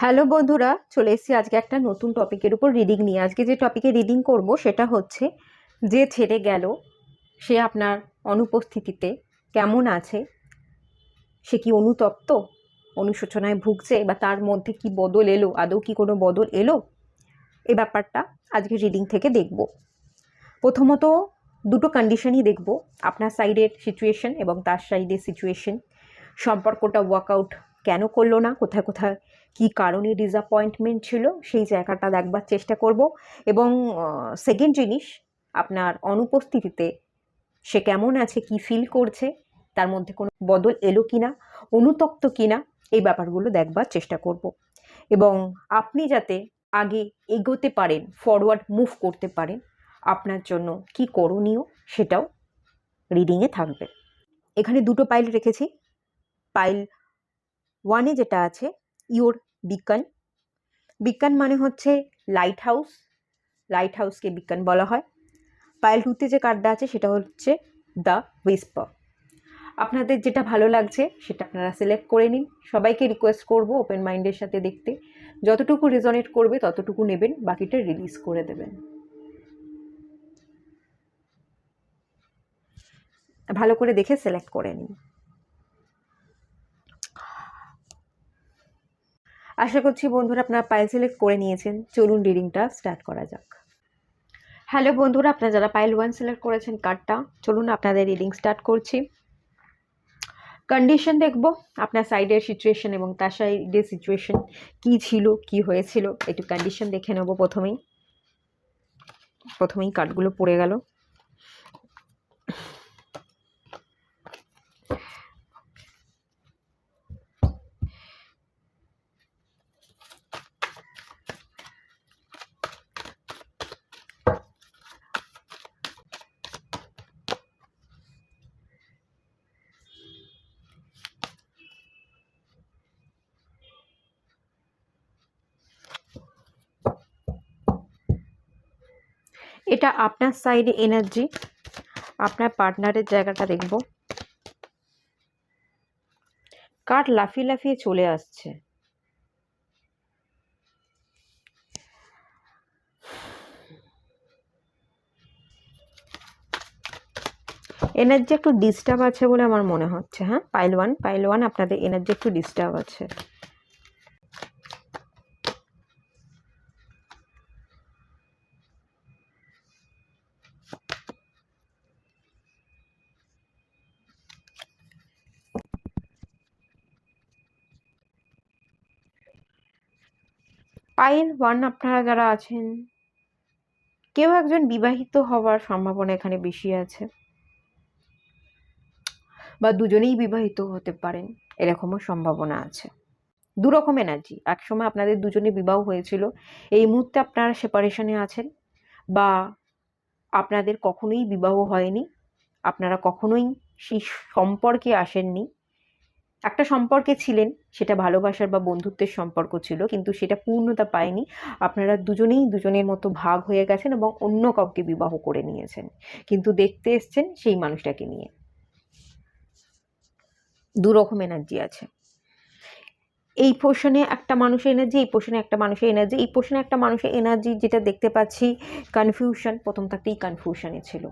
Hello বন্ধুরা, চলে এসেছি আজকে একটা নতুন টপিকের উপর রিডিং নিয়ে। আজকে যে টপিকে রিডিং করব সেটা হচ্ছে, যে ছেড়ে গেল সে আপনার অনুপস্থিতিতে কেমন আছে, সে কি অনুতপ্ত, অনুশোচনায় ভুগছে, বা তার মধ্যে কি বদল এলো, আদৌ কি কোনো বদল এলো, এই ব্যাপারটা আজকে রিডিং থেকে দেখব। প্রথমত দুটো কন্ডিশনই দেখব, আপনার সাইডের সিচুয়েশন এবং তার সাইডের সিচুয়েশন। সম্পর্কটা ওয়ার্কআউট কেন করলো না, কোথায় কোথায় কী কারণে ডিসঅ্যাপয়েন্টমেন্ট ছিল, সেই জায়গাটা দেখবার চেষ্টা করব। এবং সেকেন্ড জিনিস, আপনার অনুপস্থিতিতে সে কেমন আছে, কি ফিল করছে, তার মধ্যে কোনো বদল এলো কিনা, অনুতপ্ত কিনা, এই ব্যাপারগুলো দেখবার চেষ্টা করব। এবং আপনি যাতে আগে এগোতে পারেন, ফরওয়ার্ড মুভ করতে পারেন, আপনার জন্য কি করণীয় সেটাও রিডিংয়ে থাকবে। এখানে দুটো পাইল রেখেছি। পাইল ওয়ানে যেটা আছে, ইওর বিকন। বিকন মানে হচ্ছে লাইট হাউস, লাইট হাউসকে বিকন বলা হয়। পাইল টুতে যে কার্ডটা আছে সেটা হচ্ছে দ্য হুইস্পার। আপনাদের যেটা ভালো লাগছে সেটা আপনারা সিলেক্ট করে নিন। সবাইকে রিকোয়েস্ট করব ওপেন মাইন্ডের সাথে দেখতে, যতটুকু রেজনেট করবে ততটুকু নেবেন, বাকিটা রিলিজ করে দেবেন। ভালো করে দেখে সিলেক্ট করে নিন। আশা করছি বন্ধুরা আপনারা পাইল সিলেক্ট করে নিয়েছেন। চলুন রিডিংটা স্টার্ট করা যাক। হ্যালো বন্ধুরা, আপনারা যারা পাইল ওয়ান সিলেক্ট করেছেন কার্ডটা, চলুন আপনাদের রিডিং স্টার্ট করছি। কন্ডিশন দেখব, আপনার সাইডের সিচুয়েশন এবং তার সাইডের সিচুয়েশন কি ছিল, কি হয়েছিল, একটু কন্ডিশন দেখে নেব। প্রথমেই কার্ডগুলো পড়ে গেল। এটা আপনার সাইডে এনার্জি, আপনার পার্টনারের জায়গাটা দেখব। কার্ড লাফিয়ে লাফিয়ে চলে আসছে। এনার্জি একটু ডিস্টার্ব আছে বলে আমার মনে হচ্ছে। হ্যাঁ, পাইল ওয়ান আপনাদের এনার্জি একটু ডিস্টার্ব আছে। পাইল ওয়ান আপনারা যারা আছেন, কেউ একজন বিবাহিত হওয়ার সম্ভাবনা এখানে বেশি আছে, বা দুজনেই বিবাহিত হতে পারেন, এরকমও সম্ভাবনা আছে। দুরকম এনার্জি। একসময় আপনাদের দুজনে বিবাহ হয়েছিল, এই মুহূর্তে আপনারা সেপারেশনে আছেন, বা আপনাদের কখনোই বিবাহ হয়নি, আপনারা কখনোই সেই সম্পর্কে আসেননি। একটা সম্পর্কে ছিলেন, সেটা ভালোবাসার বা বন্ধুত্বের সম্পর্ক ছিল, কিন্তু সেটা পূর্ণতা পায়নি। আপনারা দুজনেই দুজনের মতো ভাগ হয়ে গেছেন এবং অন্য কাউকে বিবাহ করে নিয়েছেন, কিন্তু দেখতে এসছেন সেই মানুষটাকে নিয়ে। দুরকম এনার্জি আছে। এই পোর্শনে একটা মানুষের এনার্জি, এই পোর্শনে একটা মানুষের এনার্জি। এই পোর্শনে একটা মানুষের এনার্জি যেটা দেখতে পাচ্ছি, কনফিউশন। প্রথম থাকতেই কনফিউশনে ছিল।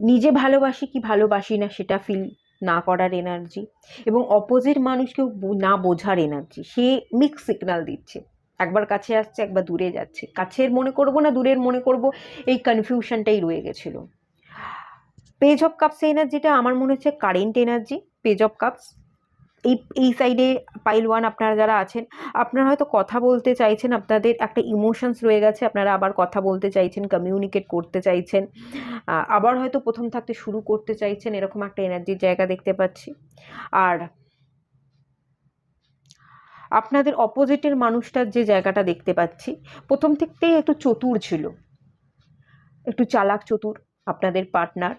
নিজে ভালোবাসি কি ভালোবাসি না সেটা ফিল না করার এনার্জি, এবং অপোজিট মানুষকেও না বোঝার এনার্জি। সে মিক্স সিগন্যাল দিচ্ছে, একবার কাছে আসছে, একবার দূরে যাচ্ছে। কাছের মনে করব না দূরের মনে করব, এই কনফিউশনটাই রয়ে গেছিল। পেজ অফ কাপস এনার্জিটা আমার মনে হচ্ছে current energy. Page of cups এই সাইডে পাইল ওয়ান আপনারা যারা আছেন, আপনারা হয়তো কথা বলতে চাইছেন, আপনাদের একটা ইমোশনস রয়ে গেছে, আপনারা আবার কথা বলতে চাইছেন, কমিউনিকেট করতে চাইছেন, আবার হয়তো প্রথম থাকতে শুরু করতে চাইছেন, এরকম একটা এনার্জির জায়গা দেখতে পাচ্ছি। আর আপনাদের অপোজিটের মানুষটার যে জায়গাটা দেখতে পাচ্ছি, প্রথম থেকেই একটু চতুর ছিল, একটু চালাক চতুর আপনাদের পার্টনার।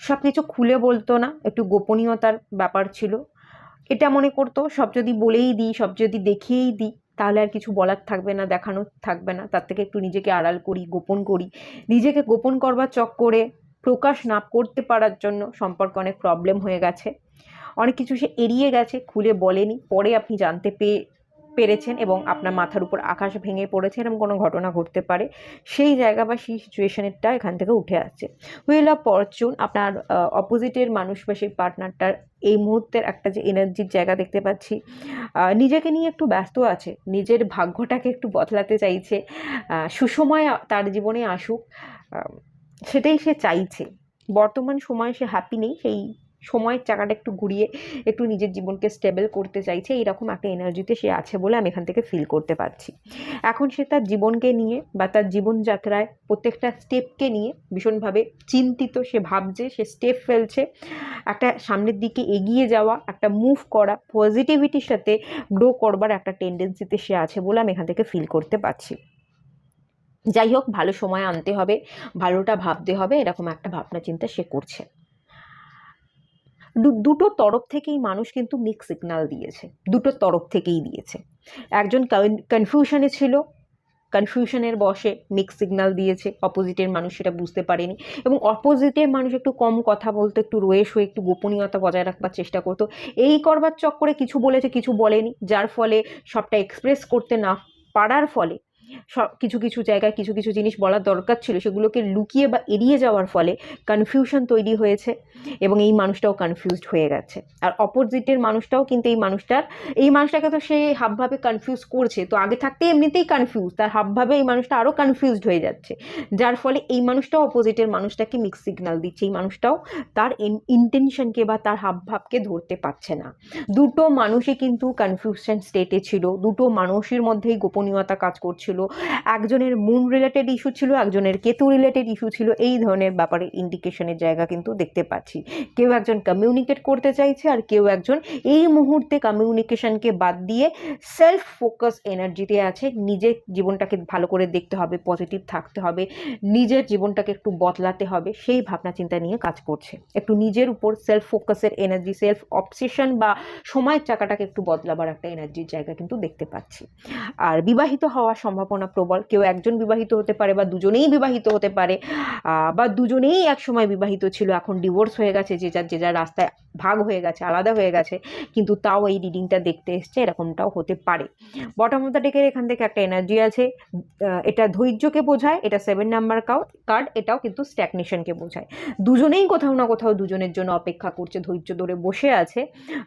সব কিছু খুলে বলতো না, একটু গোপনীয়তার ব্যাপার ছিল। এটা মনে করতো সব যদি বলেই দিই, সব যদি দেখিয়েই দিই, তাহলে আর কিছু বলার থাকবে না, দেখানোর থাকবে না। তার থেকে একটু নিজেকে আড়াল করি, গোপন করি। নিজেকে গোপন করবার চক্করে প্রকাশ না করতে পারার জন্য সম্পর্কে অনেক প্রবলেম হয়ে গেছে। অনেক কিছু সে এড়িয়ে গেছে, খুলে বলেনি, পরে আপনি জানতে পেরেছেন এবং আপনার মাথার উপর আকাশ ভেঙে পড়েছে, এরকম কোনো ঘটনা ঘটতে পারে। সেই জায়গা বা সেই সিচুয়েশনেরটা এখান থেকে উঠে আসছে। হুইল অফ ফরচুন, আপনার অপোজিটের মানুষ বা সেই পার্টনারটার এই মুহূর্তের একটা যে এনার্জির জায়গা দেখতে পাচ্ছি, নিজেকে নিয়ে একটু ব্যস্ত আছে, নিজের ভাগ্যটাকে একটু বদলাতে চাইছে, সুসময় তার জীবনে আসুক, সেটাই সে চাইছে। বর্তমান সময়ে সে হ্যাপি নেই, সেই সময়ের চাকাটা একটু ঘুরিয়ে একটু নিজের জীবনকে স্টেবল করতে চাইছে, এইরকম একটা এনার্জিতে সে আছে বলে আমি এখান থেকে ফিল করতে পারছি। এখন সে তার জীবনকে নিয়ে বা তার জীবনযাত্রায় প্রত্যেকটা স্টেপকে নিয়ে ভীষণভাবে চিন্তিত। সে ভাবছে, সে স্টেপ ফেলছে, একটা সামনের দিকে এগিয়ে যাওয়া, একটা মুভ করা, পজিটিভিটির সাথে গ্রো করবার একটা টেন্ডেন্সিতে সে আছে বলে আমি এখান থেকে ফিল করতে পারছি। যাই হোক, ভালো সময় আনতে হবে, ভালোটা ভাবতে হবে, এরকম একটা ভাবনা চিন্তা সে করছে। দুটো তরফ থেকেই মানুষ কিন্তু মিক্স সিগন্যাল দিয়েছে, দুটো তরফ থেকেই দিয়েছে। একজন কনফিউশনে ছিল, কনফিউশনের বশে মিক্স সিগন্যাল দিয়েছে, অপোজিটের মানুষ সেটা বুঝতে পারেনি, এবং অপোজিটের মানুষ একটু কম কথা বলতো, একটু রয়েস হয়ে একটু গোপনীয়তা বজায় রাখবার চেষ্টা করতো। এই করবার চক্করে কিছু বলেছে, কিছু বলেনি, যার ফলে সবটা এক্সপ্রেস করতে না পারার ফলে কিছু কিছু জায়গায় কিছু কিছু জিনিস বলার দরকার ছিল সেগুলোকে লুকিয়ে বা এড়িয়ে যাওয়ার ফলে কনফিউশন তৈরি হয়েছে, এবং এই মানুষটাও কনফিউজড হয়ে গেছে। আর অপোজিটের মানুষটাও কিন্তু এই মানুষটাকে তো সে হাবভাবে কনফিউজ করছে, তো আগে থাকতে এমনিতেই কনফিউজ, তার হাবভাবে এই মানুষটা আরও কনফিউজড হয়ে যাচ্ছে, যার ফলে এই মানুষটাও অপোজিটের মানুষটাকে মিক্স সিগন্যাল দিচ্ছে। এই মানুষটাও তার ইন্টেনশনকে বা তার হাবভাবকে ধরতে পারছে না। দুটো মানুষই কিন্তু কনফিউশন স্টেটে ছিল, দুটো মানুষের মধ্যেই গোপনীয়তা কাজ করছিল, একজনের মুন রিলেটেড ইস্যু ছিল, একজনের কেতু রিলেটেড ইস্যু ছিল, এই ধরনের ব্যাপারে ইন্ডিকেশনের জায়গা কিন্তু দেখতে পাচ্ছি। কেউ একজন কমিউনিকেট করতে চাইছে, আর কেউ একজন এই মুহূর্তে কমিউনিকেশনকে বাদ দিয়ে সেলফ ফোকাস এনার্জিতে আছে। নিজের জীবনটাকে ভালো করে দেখতে হবে, পজিটিভ থাকতে হবে, নিজের জীবনটাকে একটু বদলাতে হবে, সেই ভাবনা চিন্তা নিয়ে কাজ করছে। একটু নিজের উপর সেলফ ফোকাসের এনার্জি, সেলফ অবসেশন বা সময়ের চাকাটাকে একটু বদলাবার একটা এনার্জির জায়গা কিন্তু দেখতে পাচ্ছি। আর বিবাহিত হওয়ার সম্ভাবনা প্রবল, কেউ একজন বিবাহিত হতে পারে বা দুজনেই বিবাহিত হতে পারে, বা দুজনেই একসময় বিবাহিত ছিল, এখন ডিভোর্স হয়ে গেছে, যে যার রাস্তায় ভাগ হয়ে গেছে, আলাদা হয়ে গেছে, কিন্তু তাও এই রিডিংটা দেখতে এসছে, এরকমটাও হতে পারে। বটম অফ দ্য ডেকের এখান থেকে একটা এনার্জি আছে, এটা ধৈর্যকে বোঝায়, এটা 7 নাম্বার কার্ড, এটাও কিন্তু স্ট্যাগনেশনকে বোঝায়। দুজনেই কোথাও না কোথাও দুজনের জন্য অপেক্ষা করছে, ধৈর্য ধরে বসে আছে,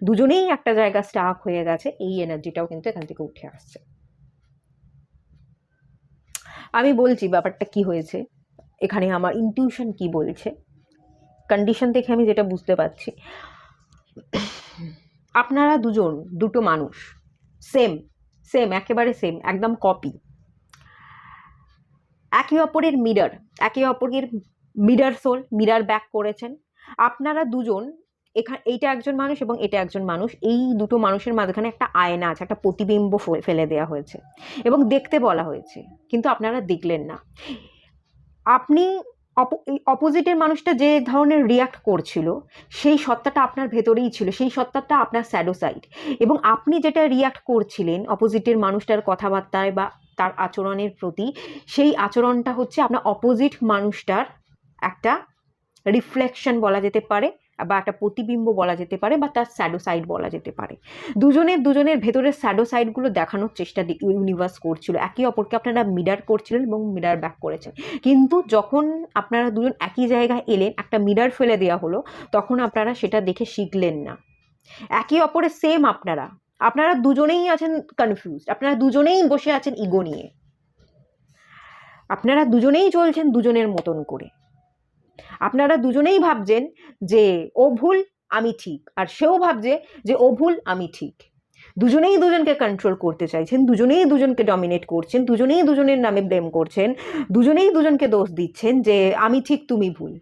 দুজনেই একটা জায়গা স্টাক হয়ে গেছে, এই এনার্জিটাও কিন্তু এখান থেকে উঠে আসছে। আমি বলছি ব্যাপারটা কি হয়েছে, এখানে আমার ইনটিউশন কি বলছে, কন্ডিশন দেখে আমি যেটা বুঝতে পারছি, আপনারা দুটো মানুষ সেম একেবারে সেম, একদম কপি, একে অপরের মিরর, একে অপরের মিরর সোল, মিরর ব্যাক করেছেন। আপনারা দুজন এইটা একজন মানুষ এবং এটা একজন মানুষ, এই দুটো মানুষের মাঝখানে একটা আয়না আছে, একটা প্রতিবিম্ব ফেলে দেওয়া হয়েছে এবং দেখতে বলা হয়েছে, কিন্তু আপনারা দেখলেন না। আপনি অপোজিটের মানুষটা যে ধরনের রিয়াক্ট করছিল, সেই সত্তাটা আপনার ভেতরেই ছিল, সেই সত্তাটা আপনার শ্যাডো সাইড, এবং আপনি যেটা রিয়াক্ট করছিলেন অপোজিটের মানুষটার কথাবার্তায় বা তার আচরণের প্রতি, সেই আচরণটা হচ্ছে আপনার অপোজিট মানুষটার একটা রিফ্লেকশন বলা যেতে পারে, বা একটা প্রতিবিম্ব বলা যেতে পারে, বা তার শ্যাডো সাইড বলা যেতে পারে। দুজনের ভেতরের শ্যাডো সাইডগুলো দেখানোর চেষ্টা ইউনিভার্স করছিল, একে অপরকে আপনারা মিরার করছিলেন এবং মিরার ব্যাক করেছেন। কিন্তু যখন আপনারা দুজন একই জায়গায় এলেন, একটা মিরার ফেলে দেওয়া হলো, তখন আপনারা সেটা দেখে শিখলেন না। একে অপরের সেম, আপনারা দুজনেই আছেন কনফিউজড, আপনারা দুজনেই বসে আছেন ইগো নিয়ে, আপনারা দুজনেই চলছেন দুজনের মতন করে, আপনারা দুজনেই ভাবছেন যে ও ভুল আমি ঠিক, আর সেও ভাবছে যে ও ভুল আমি ঠিক। দুজনেই দুজনকে কন্ট্রোল করতে চাইছেন, দুজনেই দুজনকে ডমিনেট করছেন, দুজনেই দুজনের নামে ব্লেম করছেন, দুজনেই দুজনকে দোষ দিচ্ছেন যে আমি ঠিক তুমি ভুল।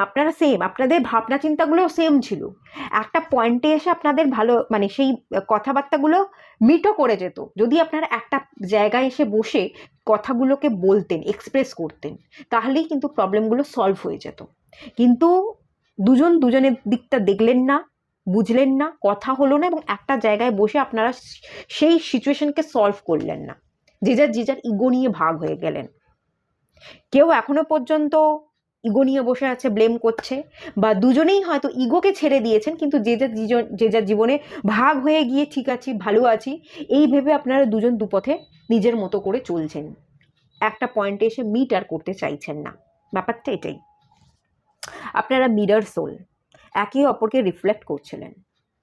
আপনারা আপনাদের ভাবনা চিন্তাগুলো সেম ছিল। একটা পয়েন্টে এসে আপনাদের ভালো সেই কথাবার্তাগুলো মিটও করে যেত, যদি আপনারা একটা জায়গায় এসে বসে কথাগুলোকে বলতেন, এক্সপ্রেস করতেন, তাহলেই কিন্তু প্রবলেমগুলো সলভ হয়ে যেত। কিন্তু দুজনের দিকটা দেখলেন না, বুঝলেন না, কথা হলো না, এবং একটা জায়গায় বসে আপনারা সেই সিচুয়েশনকে সলভ করলেন না, যে যার ইগো নিয়ে ভাগ হয়ে গেলেন। কেউ এখনো পর্যন্ত ইগো নিয়ে বসে আছে, ব্লেম করছে, বা দুজনেই হয়তো ইগোকে ছেড়ে দিয়েছেন, কিন্তু যে যার জীবনে ভাগ হয়ে গিয়ে ঠিক আছি, ভালো আছি, এই ভেবে আপনারা দুজন দুপথে নিজের মতো করে চলছেন, একটা পয়েন্টে এসে মিট আর করতে চাইছেন না। ব্যাপারটা এটাই। আপনারা মিরর সোল, একে অপরকে রিফ্লেক্ট করছিলেন।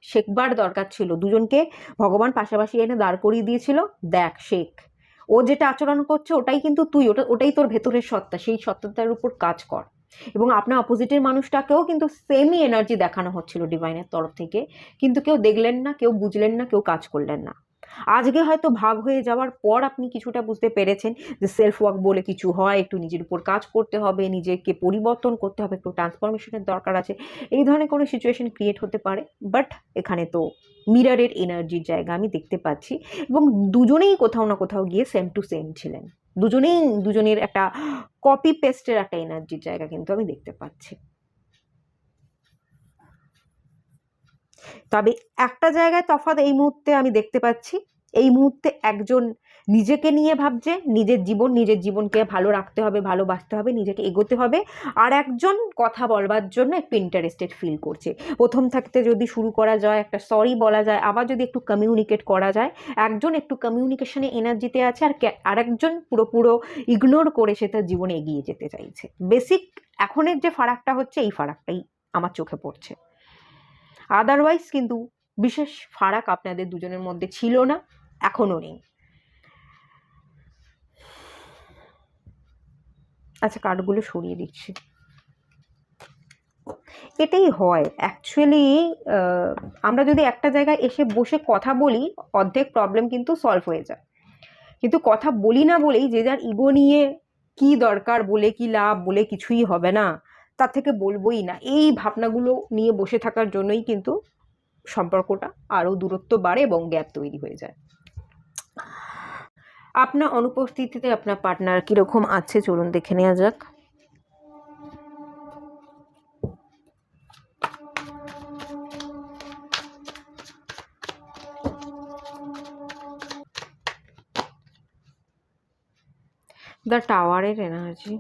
শেখবার দরকার ছিল, দুজনকে ভগবান পাশাপাশি এনে দাঁড় করিয়ে দিয়েছিল, দেখ শেখ, ও যেটা আচরণ করছে ওটাই কিন্তু তুই, ওটাই তোর ভেতরের সত্তা, সেই সত্তাটার উপর কাজ কর। এবং আপনার অপোজিটের মানুষটাকেও কিন্তু সেমই এনার্জি দেখানো হচ্ছিল ডিভাইনের তরফ থেকে, কিন্তু কেউ দেখলেন না, কেউ বুঝলেন না, কেউ কাজ করলেন না। আজকে হয়তো ভাগ হয়ে যাওয়ার পর আপনি কিছুটা বুঝতে পেরেছেন যে সেলফ ওয়ার্ক বলে কিছু হয়, একটু নিজের উপর কাজ করতে হবে, নিজেকে পরিবর্তন করতে হবে, একটু ট্রান্সফরমেশনের দরকার আছে, এই ধরনের কোনো সিচুয়েশন ক্রিয়েট হতে পারে। বাট এখানে তো মিররের এনার্জির জায়গা আমি দেখতে পাচ্ছি, এবং দুজনেই কোথাও না কোথাও গিয়ে সেম টু সেম ছিলেন, দুজনেই দুজনের একটা কপি পেস্টের একটা এনার্জির জায়গা কিন্তু আমি দেখতে পাচ্ছি। তবে একটা জায়গায় তফাৎ এই মুহূর্তে আমি দেখতে পাচ্ছি, এই মুহূর্তে একজন নিজেকে নিয়ে ভাবছে, নিজের জীবনকে ভালো রাখতে হবে, ভালোবাসতে হবে, নিজেকে এগোতে হবে, আর একজন কথা বলবার জন্য একটু ইন্টারেস্টেড ফিল করছে। প্রথম থাকতে যদি শুরু করা যায়, একটা সরি বলা যায়, আবার যদি একটু কমিউনিকেট করা যায়, একজন একটু কমিউনিকেশনে এনার্জিতে আছে, আর আরেকজন পুরো ইগনোর করে সে তার জীবনে এগিয়ে যেতে চাইছে। বেসিক এখনের যে ফারাকটা হচ্ছে, এই ফারাকটাই আমার চোখে পড়ছে। আদারওয়াইজ কিন্তু বিশেষ ফারাক আপনাদের দুজনের মধ্যে ছিল না, এখনো নেই। আচ্ছা, কার্ডগুলো সরিয়ে দিচ্ছি। এটাই হয় অ্যাকচুয়ালি, আমরা যদি একটা জায়গায় এসে বসে কথা বলি, অর্ধেক প্রবলেম কিন্তু সলভ হয়ে যায়, কিন্তু কথা বলি না বলেই যে যার ইগো নিয়ে কি দরকার বলে, কি লাভ বলে, কিছুই হবে না, তার থেকে বলবোই না, এই ভাবনাগুলো নিয়ে বসে থাকার জন্যই কিন্তু সম্পর্কটা আরও দূরত্ব বাড়ে এবং গ্যাপ তৈরি হয়ে যায়। আপনার অনুপস্থিতিতে আপনার পার্টনার কিরকম আছে চলুন দেখে নেওয়া যাক। দ্য টাওয়ারের এনার্জি,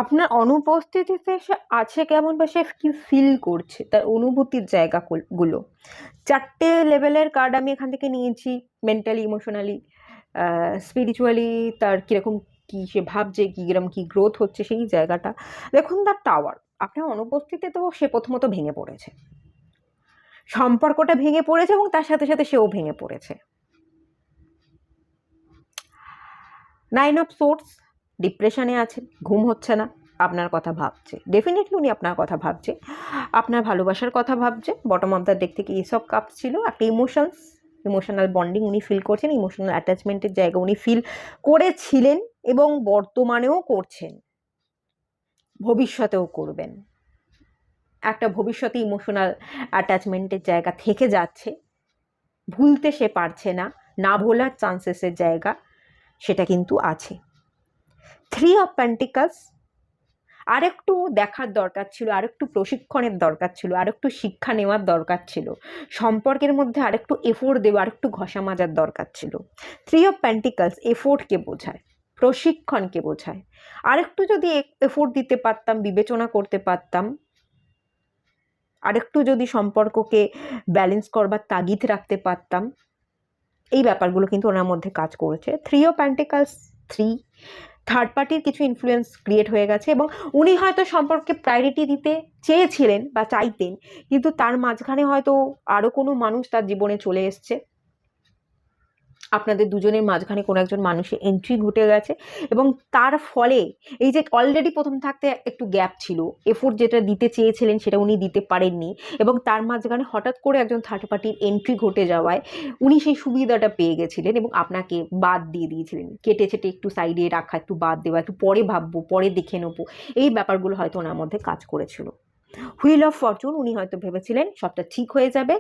আপনার অনুপস্থিতিতে সে আছে কেমন, বা সে কি ফিল করছে, তার অনুভূতির জায়গাগুলো। চারটে লেভেলের কার্ড আমি এখান থেকে নিয়েছি, মেন্টালি, ইমোশনালি, স্পিরিচুয়ালি, তার কীরকম কী সে ভাবছে, কীরকম কী গ্রোথ হচ্ছে সেই জায়গাটা। দেখুন, দ্য টাওয়ার, আপনার অনুপস্থিতিতে তো সে প্রথমত ভেঙে পড়েছে, সম্পর্কটা ভেঙে পড়েছে, এবং তার সাথে সাথে সেও ভেঙে পড়েছে। 9 অফ সোর্স, ডিপ্রেশনে আছে, ঘুম হচ্ছে না, আপনার কথা ভাবছে, ডেফিনেটলি উনি আপনার কথা ভাবছে, আপনার ভালোবাসার কথা ভাবছে। বটম অফ দ্য ডেক থেকে এইসব কাপ ছিল, একটা ইমোশনাল বন্ডিং উনি ফিল করছেন, ইমোশনাল অ্যাটাচমেন্টের জায়গা উনি ফিল করেছিলেন, এবং বর্তমানেও করছেন, ভবিষ্যতেও করবেন। একটা ভবিষ্যতে ইমোশনাল অ্যাটাচমেন্টের জায়গা থেকে যাচ্ছে, ভুলতে সে পারছে না, না ভোলার চান্সেসের জায়গা সেটা কিন্তু আছে। 3 অফ পেন্টিকলস, আরেকটু দেখার দরকার ছিল, আরেকটু প্রশিক্ষণের দরকার ছিল, আরেকটু শিক্ষা নেওয়ার দরকার ছিল, সম্পর্কের মধ্যে আরেকটু এফোর্ট দেওয়া, আরেকটু ঘষা মাজার দরকার ছিল। 3 অফ পেন্টিকলস এফোর্টকে বোঝায়, প্রশিক্ষণকে বোঝায়। আরেকটু যদি এফোর্ট দিতে পারতাম, বিবেচনা করতে পারতাম, আরেকটু যদি সম্পর্ককে ব্যালেন্স করবার তাগিদ রাখতে পারতাম, এই ব্যাপারগুলো কিন্তু ওনার মধ্যে কাজ করেছে। 3 অফ পেন্টিকলস 3, থার্ড পার্টির কিছু ইনফ্লুয়েন্স ক্রিয়েট হয়ে গেছে, এবং উনি হয়তো সম্পর্কে প্রায়োরিটি দিতে চেয়েছিলেন বা চাইতেন, কিন্তু তার মাঝখানে হয়তো আরও কোনো মানুষ তার জীবনে চলে এসছে, আপনাদের দুজনের মাঝখানে কোনো একজন মানুষের এন্ট্রি ঘটে গেছে, এবং তার ফলে এই যে অলরেডি প্রথম থাকতে একটু গ্যাপ ছিল, এফোর্ট যেটা দিতে চেয়েছিলেন সেটা উনি দিতে পারেননি, এবং তার মাঝখানে হঠাৎ করে একজন থার্ড পার্টির এন্ট্রি ঘটে যাওয়ায় উনি সেই সুবিধাটা পেয়ে গেছিলেন, এবং আপনাকে বাদ দিয়ে দিয়েছিলেন, কেটে ছেটে একটু সাইডে রাখা, একটু বাদ দেওয়া, একটু পরে ভাববো, পরে দেখে নেবো, এই ব্যাপারগুলো হয়তো ওনার মধ্যে কাজ করেছিল। হুইল অফ ফরচুন, উনি হয়তো ভেবেছিলেন সবটা ঠিক হয়ে যাবে,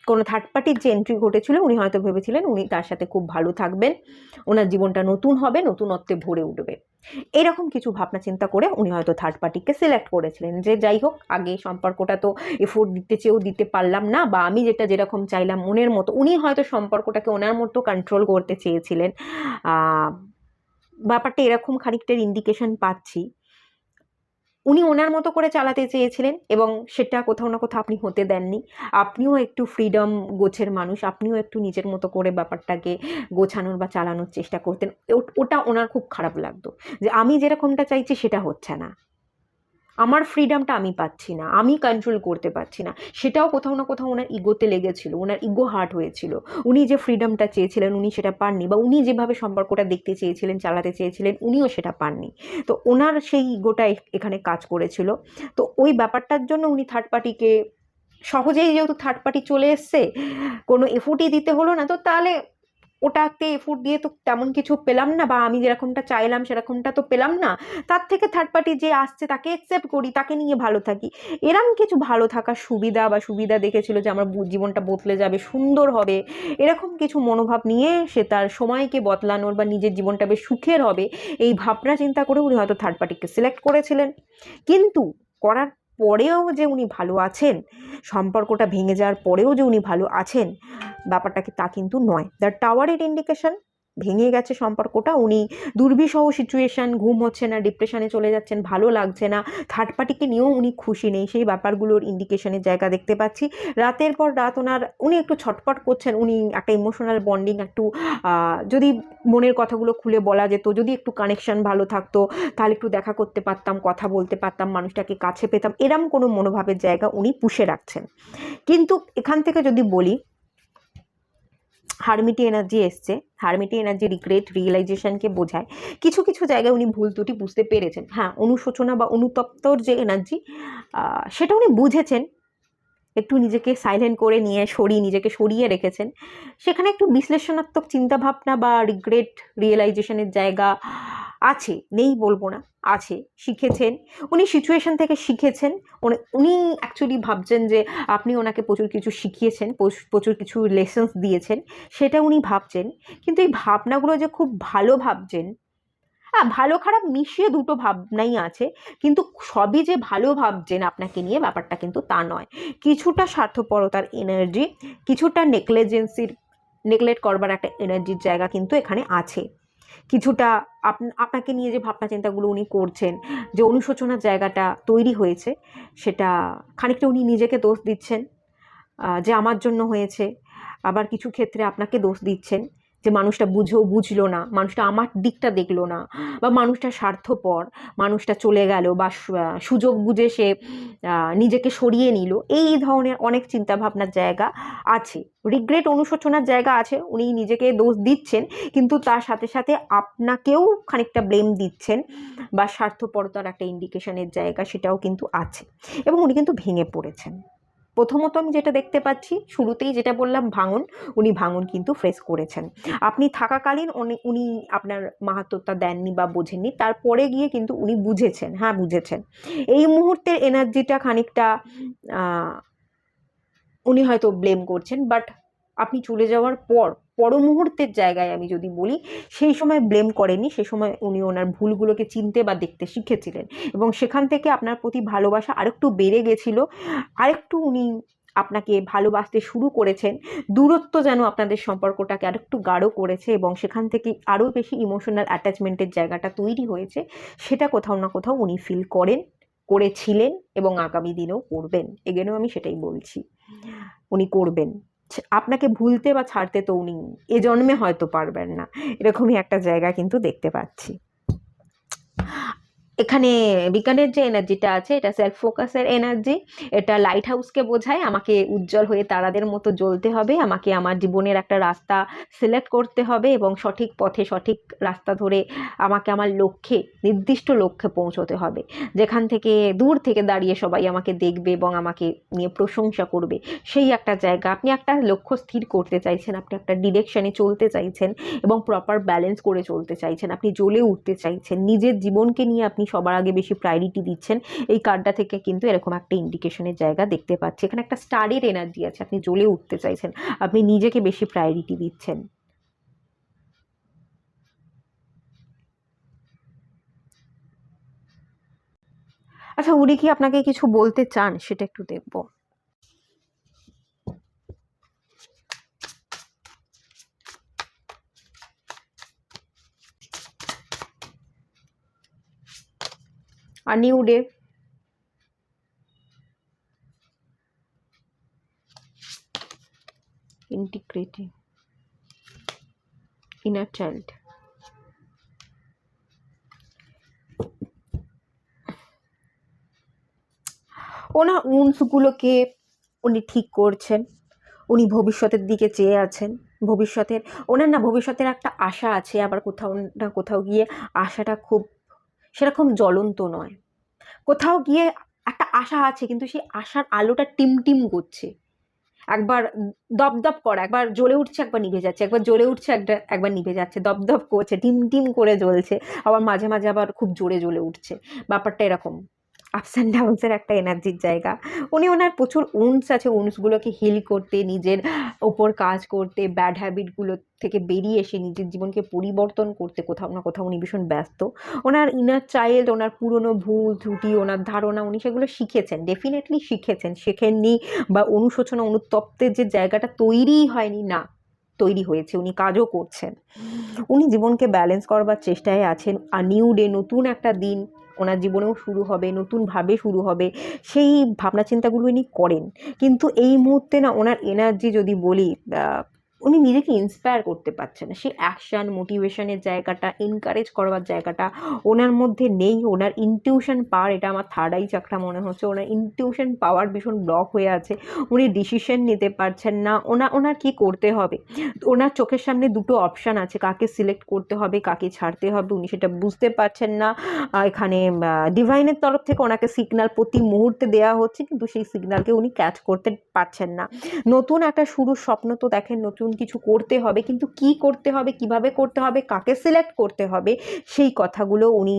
কোনো থার্ড পার্টির যে এন্ট্রি ঘটেছিল উনি হয়তো ভেবেছিলেন উনি তার সাথে খুব ভালো থাকবেন, ওনার জীবনটা নতুন হবে, নতুনত্বে ভরে উঠবে, এরকম কিছু ভাবনা চিন্তা করে উনি হয়তো থার্ড পার্টিকে সিলেক্ট করেছিলেন যে যাই হোক আগে সম্পর্কটা তো এফোর্ট দিতে চেয়েও দিতে পারলাম না, বা আমি যেটা যেরকম চাইলাম মনের মতো, উনি হয়তো সম্পর্কটাকে ওনার মতো কন্ট্রোল করতে চেয়েছিলেন। ব্যাপারটা এরকম খানিকটার ইন্ডিকেশন পাচ্ছি। উনি ওনার মতো করে চালাতে চেয়েছিলেন এবং সেটা কোথাও না কোথাও আপনি হতে দেননি। আপনিও একটু ফ্রিডম গোছের মানুষ, আপনিও একটু নিজের মতো করে ব্যাপারটাকে গোছানোর বা চালানোর চেষ্টা করতেন। ওটা ওনার খুব খারাপ লাগতো যে আমি যেরকমটা চাইছি সেটা হচ্ছে না, আমার ফ্রিডমটা আমি পাচ্ছি না, আমি কন্ট্রোল করতে পারছি না। সেটাও কোথাও না কোথাও ওনার ইগোতে লেগেছিল, ওনার ইগো হার্ট হয়েছিল। উনি যে ফ্রিডমটা চেয়েছিলেন উনি সেটা পাননি, বা উনি যেভাবে সম্পর্কটা দেখতে চেয়েছিলেন, চালাতে চেয়েছিলেন, উনিও সেটা পাননি। তো ওনার সেই ইগোটা এখানে কাজ করেছিল। তো ওই ব্যাপারটার জন্য উনি থার্ড পার্টিকে সহজেই, যেহেতু থার্ড পার্টি চলে এসছে, কোনো এফোর্টই দিতে হলো না, তো তাহলে ওটাতে এফোর্ট দিয়ে তো তেমন কিছু পেলাম না, বা আমি যেরকমটা চাইলাম সেরকমটা তো পেলাম না, তার থেকে থার্ড পার্টি যে আসছে তাকে অ্যাকসেপ্ট করি, তাকে নিয়ে ভালো থাকি, এরম কিছু ভালো থাকার সুবিধা দেখেছিল যে আমার জীবনটা বদলে যাবে, সুন্দর হবে, এরকম কিছু মনোভাব নিয়ে সে তার সময়কে বদলানোর বা নিজের জীবনটা বেশ সুখের হবে এই ভাবনা চিন্তা করে উনি হয়তো থার্ড পার্টিকে সিলেক্ট করেছিলেন। কিন্তু করার পরেও যে উনি ভালো আছেন, সম্পর্কটা ভেঙে যাওয়ার পরেও যে উনি ভালো আছেন, ব্যাপারটা কি তা কিন্তু নয়। দ্য টাওয়ারের ইন্ডিকেশন ভেঙে গেছে সম্পর্কটা, উনি দুর্বিষহ সিচুয়েশন, ঘুম হচ্ছে না, ডিপ্রেশনে চলে যাচ্ছেন, ভালো লাগছে না, থার্ড পার্টিকে নিয়েও উনি খুশি নেই, সেই ব্যাপারগুলোর ইন্ডিকেশনের জায়গা দেখতে পাচ্ছি। রাতের পর রাত উনি একটু ছটপট করছেন, উনি একটা ইমোশনাল বন্ডিং একটু যদি মনের কথাগুলো খুলে বলা যেত, যদি একটু কানেকশন ভালো থাকতো, তাহলে একটু দেখা করতে পারতাম, কথা বলতে পারতাম, মানুষটাকে কাছে পেতাম, এরম কোনো মনোভাবের জায়গা উনি পুষে রাখছেন। কিন্তু এখান থেকে যদি বলি, হারমিটি এনার্জি এসছে, হারমিটি এনার্জি রিগ্রেট রিয়েলাইজেশনকে বোঝায়। কিছু কিছু জায়গায় উনি ভুল ত্রুটি বুঝতে পেরেছেন, হ্যাঁ, অনুশোচনা বা অনুতপ্তর যে এনার্জি সেটা উনি বুঝেছেন, একটু নিজেকে সাইলেন্ট করে নিয়ে নিজেকে সরিয়ে রেখেছেন, সেখানে একটু বিশ্লেষণাত্মক চিন্তাভাবনা বা রিগ্রেট রিয়েলাইজেশনের জায়গা আছে, নেই বলবো না, আছে, শিখেছেন উনি, সিচুয়েশন থেকে শিখেছেন। উনি অ্যাকচুয়ালি ভাবছেন যে আপনি ওনাকে প্রচুর কিছু শিখিয়েছেন, প্রচুর কিছু লেসন্স দিয়েছেন, সেটা উনি ভাবছেন। কিন্তু এই ভাবনাগুলো যে খুব ভালো ভাবছেন, হ্যাঁ, ভালো খারাপ মিশিয়ে দুটো ভাবনাই আছে, কিন্তু সবই যে ভালো ভাবছেন আপনাকে নিয়ে, ব্যাপারটা কিন্তু তা নয়। কিছুটা স্বার্থপরতার এনার্জি, কিছুটা নেগলেক্ট করবার একটা এনার্জির জায়গা কিন্তু এখানে আছে। কিছুটা আপনাকে নিয়ে যে ভাবনা চিন্তাগুলো উনি করছেন, যে অনুশোচনার জায়গাটা তৈরি হয়েছে, সেটা খানিকটা উনি নিজেকে দোষ দিচ্ছেন যে আমার জন্য হয়েছে। আবার কিছু ক্ষেত্রে আপনাকে দোষ দিচ্ছেন যে মানুষটা বুঝলো না, মানুষটা আমার দিকটা দেখলো না, বা মানুষটা স্বার্থপর, মানুষটা চলে গেল, বা সুযোগ বুঝে সে নিজেকে সরিয়ে নিল, এই ধরনের অনেক চিন্তাভাবনার জায়গা আছে, রিগ্রেট অনুশোচনার জায়গা আছে, উনি নিজেকে দোষ দিচ্ছেন, কিন্তু তার সাথে সাথে আপনাকেও খানিকটা ব্লেম দিচ্ছেন, বা স্বার্থপরতার একটা ইন্ডিকেশনের জায়গা সেটাও কিন্তু আছে, এবং উনি কিন্তু ভেঙে পড়েছেন। প্রথমত আমি যেটা দেখতে পাচ্ছি, শুরুতেই যেটা বললাম ভাঙন, উনি ভাঙন কিন্তু ফেস করেছেন। আপনি থাকাকালীন উনি আপনার মাহাত্ম্যটা দেননি বা বোঝেননি, তারপরে গিয়ে কিন্তু উনি বুঝেছেন, হ্যাঁ বুঝেছেন। এই মুহূর্তের এনার্জিটা খানিকটা উনি হয়তো ব্লেম করছেন, বাট আপনি চলে যাওয়ার পর মুহূর্তের জায়গায় আমি যদি বলি, সেই সময় ব্লেম করেনি, সে সময় উনি ওনার ভুলগুলোকে চিনতে বা দেখতে শিখেছিলেন, এবং সেখান থেকে আপনার প্রতি ভালোবাসা আরেকটু বেড়ে গেছিল, আরেকটু উনি আপনাকে ভালোবাসতে শুরু করেছেন, দূরত্ব যেন আপনাদের সম্পর্কটাকে আরেকটু গাঢ় করেছে, এবং সেখান থেকে আরও বেশি ইমোশনাল অ্যাটাচমেন্টের জায়গাটা তৈরি হয়েছে, সেটা কোথাও না কোথাও উনি ফিল করেছিলেন, এবং আগামী দিনেও করবেন, এগেনেও আমি সেটাই বলছি, উনি করবেন। আপনাকে ভুলতে বা ছাড়তে তো উনি এ জন্মে হয়তো পারবেন না, এরকমই একটা জায়গা কিন্তু দেখতে পাচ্ছি। এখানে বিজ্ঞানের যে এনার্জিটা আছে, এটা সেলফ ফোকাসের এনার্জি, এটা লাইট হাউসকে বোঝায়। আমাকে উজ্জ্বল হয়ে তারাদের মতো জ্বলতে হবে, আমাকে আমার জীবনের একটা রাস্তা সিলেক্ট করতে হবে, এবং সঠিক পথে সঠিক রাস্তা ধরে আমাকে আমার নির্দিষ্ট লক্ষ্যে পৌঁছতে হবে, যেখান থেকে দূর থেকে দাঁড়িয়ে সবাই আমাকে দেখবে এবং আমাকে নিয়ে প্রশংসা করবে, সেই একটা জায়গা। আপনি একটা লক্ষ্য স্থির করতে চাইছেন, আপনি একটা ডিরেকশনে চলতে চাইছেন, এবং প্রপার ব্যালেন্স করে চলতে চাইছেন, আপনি জ্বলে উঠতে চাইছেন, নিজের জীবনকে নিয়ে আপনি আপনি সবার আগে বেশি প্রায়োরিটি দিচ্ছেন। এই কার্ডটা থেকে কিন্তু এরকম একটা ইন্ডিকেশনের জায়গা দেখতে পাচ্ছি। এখানে একটা স্টারের এনার্জি আছে, আপনি জ্বলে উঠতে চাইছেন, আপনি নিজেকে বেশি প্রায়োরিটি দিচ্ছেন। আচ্ছা, উনি কি আপনাকে কিছু বলতে চান সেটা একটু দেখবো। আর new day, integrity, inner child. ওনার উন্সগুলোকে উনি ঠিক করছেন, উনি ভবিষ্যতের দিকে চেয়ে আছেন। ভবিষ্যতের ভবিষ্যতের একটা আশা আছে, আবার কোথাও না কোথাও গিয়ে আশাটা খুব সেরকম জ্বলন্ত নয়। কোথাও গিয়ে একটা আশা আছে, কিন্তু সেই আশার আলোটা টিমটিম করছে, একবার দপদপ করা, একবার জ্বলে উঠছে একবার নিভে যাচ্ছে, একবার জ্বলে উঠছে একবার নিভে যাচ্ছে, দপদপ করছে, টিম টিম করে জ্বলছে, আবার মাঝে মাঝে আবার খুব জোরে জ্বলে উঠছে। ব্যাপারটা এরকম আপস অ্যান্ড ডাউনসের একটা এনার্জির জায়গা। ওনার প্রচুর উন্স আছে, উন্সগুলোকে হিল করতে, নিজের ওপর কাজ করতে, ব্যাড হ্যাবিটগুলো থেকে বেরিয়ে এসে নিজের জীবনকে পরিবর্তন করতে কোথাও না কোথাও উনি ভীষণ ব্যস্ত। ওনার ইনার চাইল্ড, ওনার পুরনো ভুল ত্রুটি, ওনার ধারণা, উনি সেগুলো শিখেছেন, ডেফিনেটলি শিখেছেন, শেখেননি বা অনুশোচনা অনুতপ্তের যে জায়গাটা তৈরিই হয়নি, না, তৈরি হয়েছে, উনি কাজও করছেন। উনি জীবনকে ব্যালেন্স করবার চেষ্টায় আছেন। আর নিউ ডে, নতুন একটা দিন ওনার জীবনেও শুরু হবে, নতুনভাবে শুরু হবে, সেই ভাবনা চিন্তাগুলো উনি করেন। কিন্তু এই মুহূর্তে না, ওনার এনার্জি যদি বলি, উনি নিজেকে ইন্সপায়ার করতে পারছেন না, সেই অ্যাকশান মোটিভেশনের জায়গাটা, এনকারেজ করবার জায়গাটা ওনার মধ্যে নেই। ওনার ইনটিউশন পাওয়ার, এটা আমার থার্ড আই চাকরা মনে হচ্ছে, ওনার ইনটিউশন পাওয়ার ভীষণ ব্লক হয়ে আছে। উনি ডিসিশন নিতে পারছেন না, ওনার কি করতে হবে। ওনার চোখের সামনে দুটো অপশান আছে, কাকে সিলেক্ট করতে হবে, কাকে ছাড়তে হবে, উনি সেটা বুঝতে পারছেন না। এখানে ডিভাইনের তরফ থেকে ওনাকে সিগন্যাল প্রতি মুহূর্তে দেওয়া হচ্ছে, কিন্তু সেই সিগন্যালকে উনি ক্যাচ করতে পারছেন না। নতুন একটা শুরুর স্বপ্ন তো দেখেন, নতুন কিছু করতে হবে, কিন্তু কি করতে হবে, কিভাবে করতে হবে, কাকে সিলেক্ট করতে হবে, সেই কথাগুলো উনি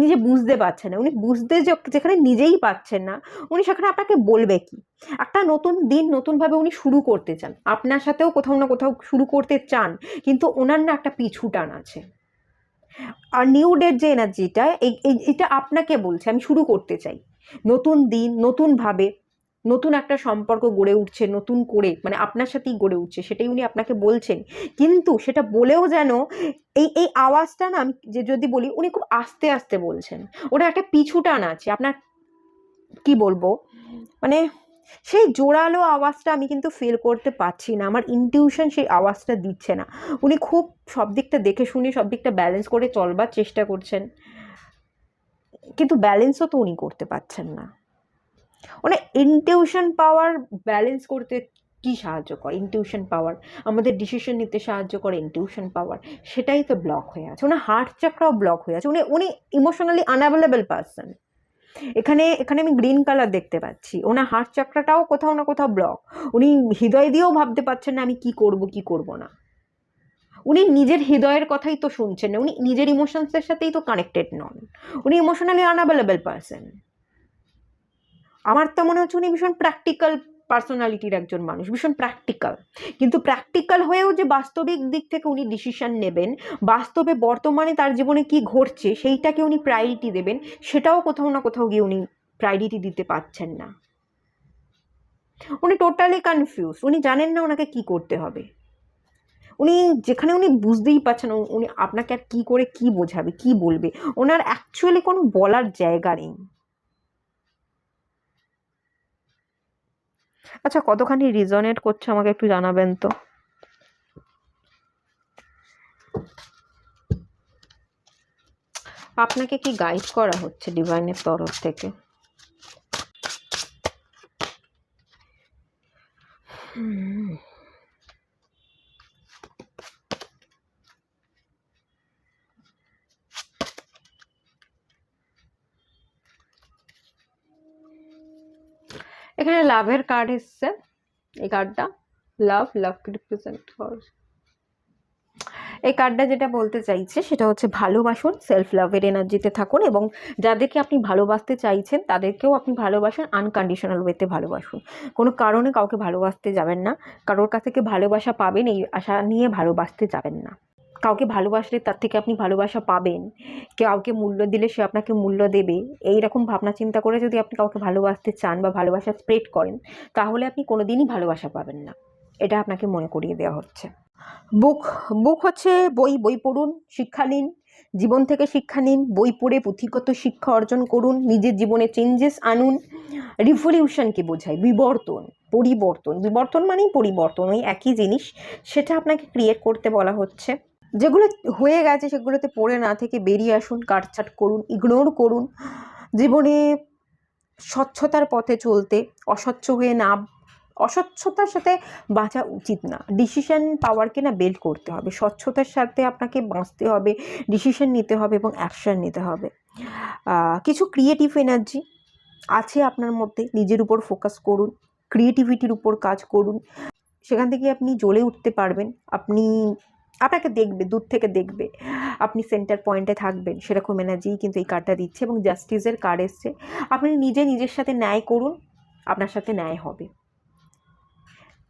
নিজে বুঝতে পারছেন না। উনি বুঝতে যেখানে নিজেই পাচ্ছেন না, উনি সেখানে আপনাকে বলবে কি। একটা নতুন দিন নতুনভাবে উনি শুরু করতে চান, আপনার সাথেও কোথাও না কোথাও শুরু করতে চান, কিন্তু ওনার না একটা পিছু টান আছে। আর নিউ ডের যে এনার্জিটা, এটা আপনাকে বলছে আমি শুরু করতে চাই, নতুন দিন নতুনভাবে, নতুন একটা সম্পর্ক গড়ে উঠছে, নতুন করে, মানে আপনার সাথেই গড়ে উঠছে, সেটাই উনি আপনাকে বলছেন। কিন্তু সেটা বলেও যেন এই আওয়াজটা না, আমি যদি বলি, উনি খুব আস্তে আস্তে বলছেন, ওটা একটা পিছু টান আছে আপনার। কি বলবো, মানে সেই জোরালো আওয়াজটা আমি কিন্তু ফিল করতে পারছি না, আমার ইনটিউশন সেই আওয়াজটা দিচ্ছে না। উনি খুব সব দিকটা দেখে শুনে, সব দিকটা ব্যালেন্স করে চলবার চেষ্টা করছেন, কিন্তু ব্যালেন্সও তো উনি করতে পারছেন না। মানে ইনটিউশন পাওয়ার ব্যালেন্স করতে কি সাহায্য করে? ইনটিউশন পাওয়ার আমাদের ডিসিশন নিতে সাহায্য করে, ইনটিউশন পাওয়ার সেটাই তো ব্লক হয়ে আছে। ওনার হার্ট চাকরাও ব্লক হয়ে আছে, উনি উনি ইমোশনালি আনঅ্যাভেলেবল পারসন। এখানে এখানে আমি গ্রিন কালার দেখতে পাচ্ছি, ওনার হার্ট চাকরাটাও কোথাও না কোথাও ব্লক। উনি হৃদয় দিয়েও ভাবতে পারছেন না আমি কি করব কি করব না। উনি নিজের হৃদয়ের কথাই তো শুনছেন না, উনি নিজের ইমোশনসের সাথেই তো কানেক্টেড নন, উনি ইমোশনালি আনঅ্যাভেলেবল পারসন। আমার তো মনে হচ্ছে উনি ভীষণ প্র্যাকটিক্যাল পার্সোনালিটির একজন মানুষ, ভীষণ প্র্যাকটিক্যাল। কিন্তু প্র্যাকটিক্যাল হয়েও যে বাস্তবিক দিক থেকে উনি ডিসিশন নেবেন, বাস্তবে বর্তমানে তার জীবনে কি ঘটছে সেইটাকে উনি প্রায়োরিটি দেবেন, সেটাও কোথাও না কোথাও গিয়ে উনি প্রায়োরিটি দিতে পারছেন না। উনি টোটালি কনফিউজ, উনি জানেন না ওনাকে কি করতে হবে। উনি যেখানে উনি বুঝতেই পারছেন উনি আপনাকে আর কি করে কি বোঝাবে, কি বলবে, ওনার অ্যাকচুয়ালি কোনো বলার জায়গা নেই। আচ্ছা, কতখানি রিজনেট করছে আমাকে একটু জানাবেন তো। আপনাকে কি গাইড করা হচ্ছে ডিভাইনের তরফ থেকে? এখানে লাভের কার্ড এসছে, এই কার্ডটা লাভকে রিপ্রেজেন্ট করে। এই কার্ডটা যেটা বলতে চাইছে সেটা হচ্ছে ভালোবাসুন, সেলফ লাভের এনার্জিতে থাকুন, এবং যাদেরকে আপনি ভালোবাসতে চাইছেন তাদেরকেও আপনি ভালোবাসুন, আনকন্ডিশনাল ওয়েতে ভালোবাসুন। কোনো কারণে কাউকে ভালোবাসতে যাবেন না, কারোর কাছ থেকে ভালোবাসা পাবেন এই আশা নিয়ে ভালোবাসতে যাবেন না। কাউকে ভালোবাসলে তার থেকে আপনি ভালোবাসা পাবেন, কাউকে মূল্য দিলে সে আপনাকে মূল্য দেবে, এই রকম ভাবনা চিন্তা করে যদি আপনি কাউকে ভালোবাসতে চান বা ভালোবাসা স্প্রেড করেন, তাহলে আপনি কোনোদিনই ভালোবাসা পাবেন না। এটা আপনাকে মনে করিয়ে দেওয়া হচ্ছে। বুক বুক হচ্ছে বই, বই পড়ুন, শিক্ষা নিন, জীবন থেকে শিক্ষা নিন, বই পড়ে পুঁথিগত শিক্ষা অর্জন করুন, নিজের জীবনে চেঞ্জেস আনুন। রিভলিউশনকে বোঝায়, বিবর্তন, পরিবর্তন। বিবর্তন মানেই পরিবর্তন, ওই একই জিনিস, সেটা আপনাকে ক্রিয়েট করতে বলা হচ্ছে। যেগুলো হয়ে গেছে সেগুলোতে পড়ে না থেকে বেরিয়ে আসুন, কাটছাট করুন, ইগনোর করুন। জীবনে স্বচ্ছতার পথে চলতে, অস্বচ্ছ হয়ে না, অস্বচ্ছতার সাথে বাঁচা উচিত না। ডিসিশন পাওয়ারকে না বেল্ড করতে হবে, স্বচ্ছতার সাথে আপনাকে বাঁচতে হবে, ডিসিশন নিতে হবে এবং অ্যাকশন নিতে হবে। কিছু ক্রিয়েটিভ এনার্জি আছে আপনার মধ্যে, নিজের উপর ফোকাস করুন, ক্রিয়েটিভিটির উপর কাজ করুন, সেখান থেকে আপনি জ্বলে উঠতে পারবেন। আপনাকে দেখবে, দূর থেকে দেখবে, আপনি সেন্টার পয়েন্টে থাকবেন, সেরকম এনার্জিই কিন্তু এই কার্ডটা দিচ্ছে। এবং জাস্টিসের কার্ড এসছে। আপনি নিজের সাথে ন্যায় করুন, আপনার সাথে ন্যায় হবে।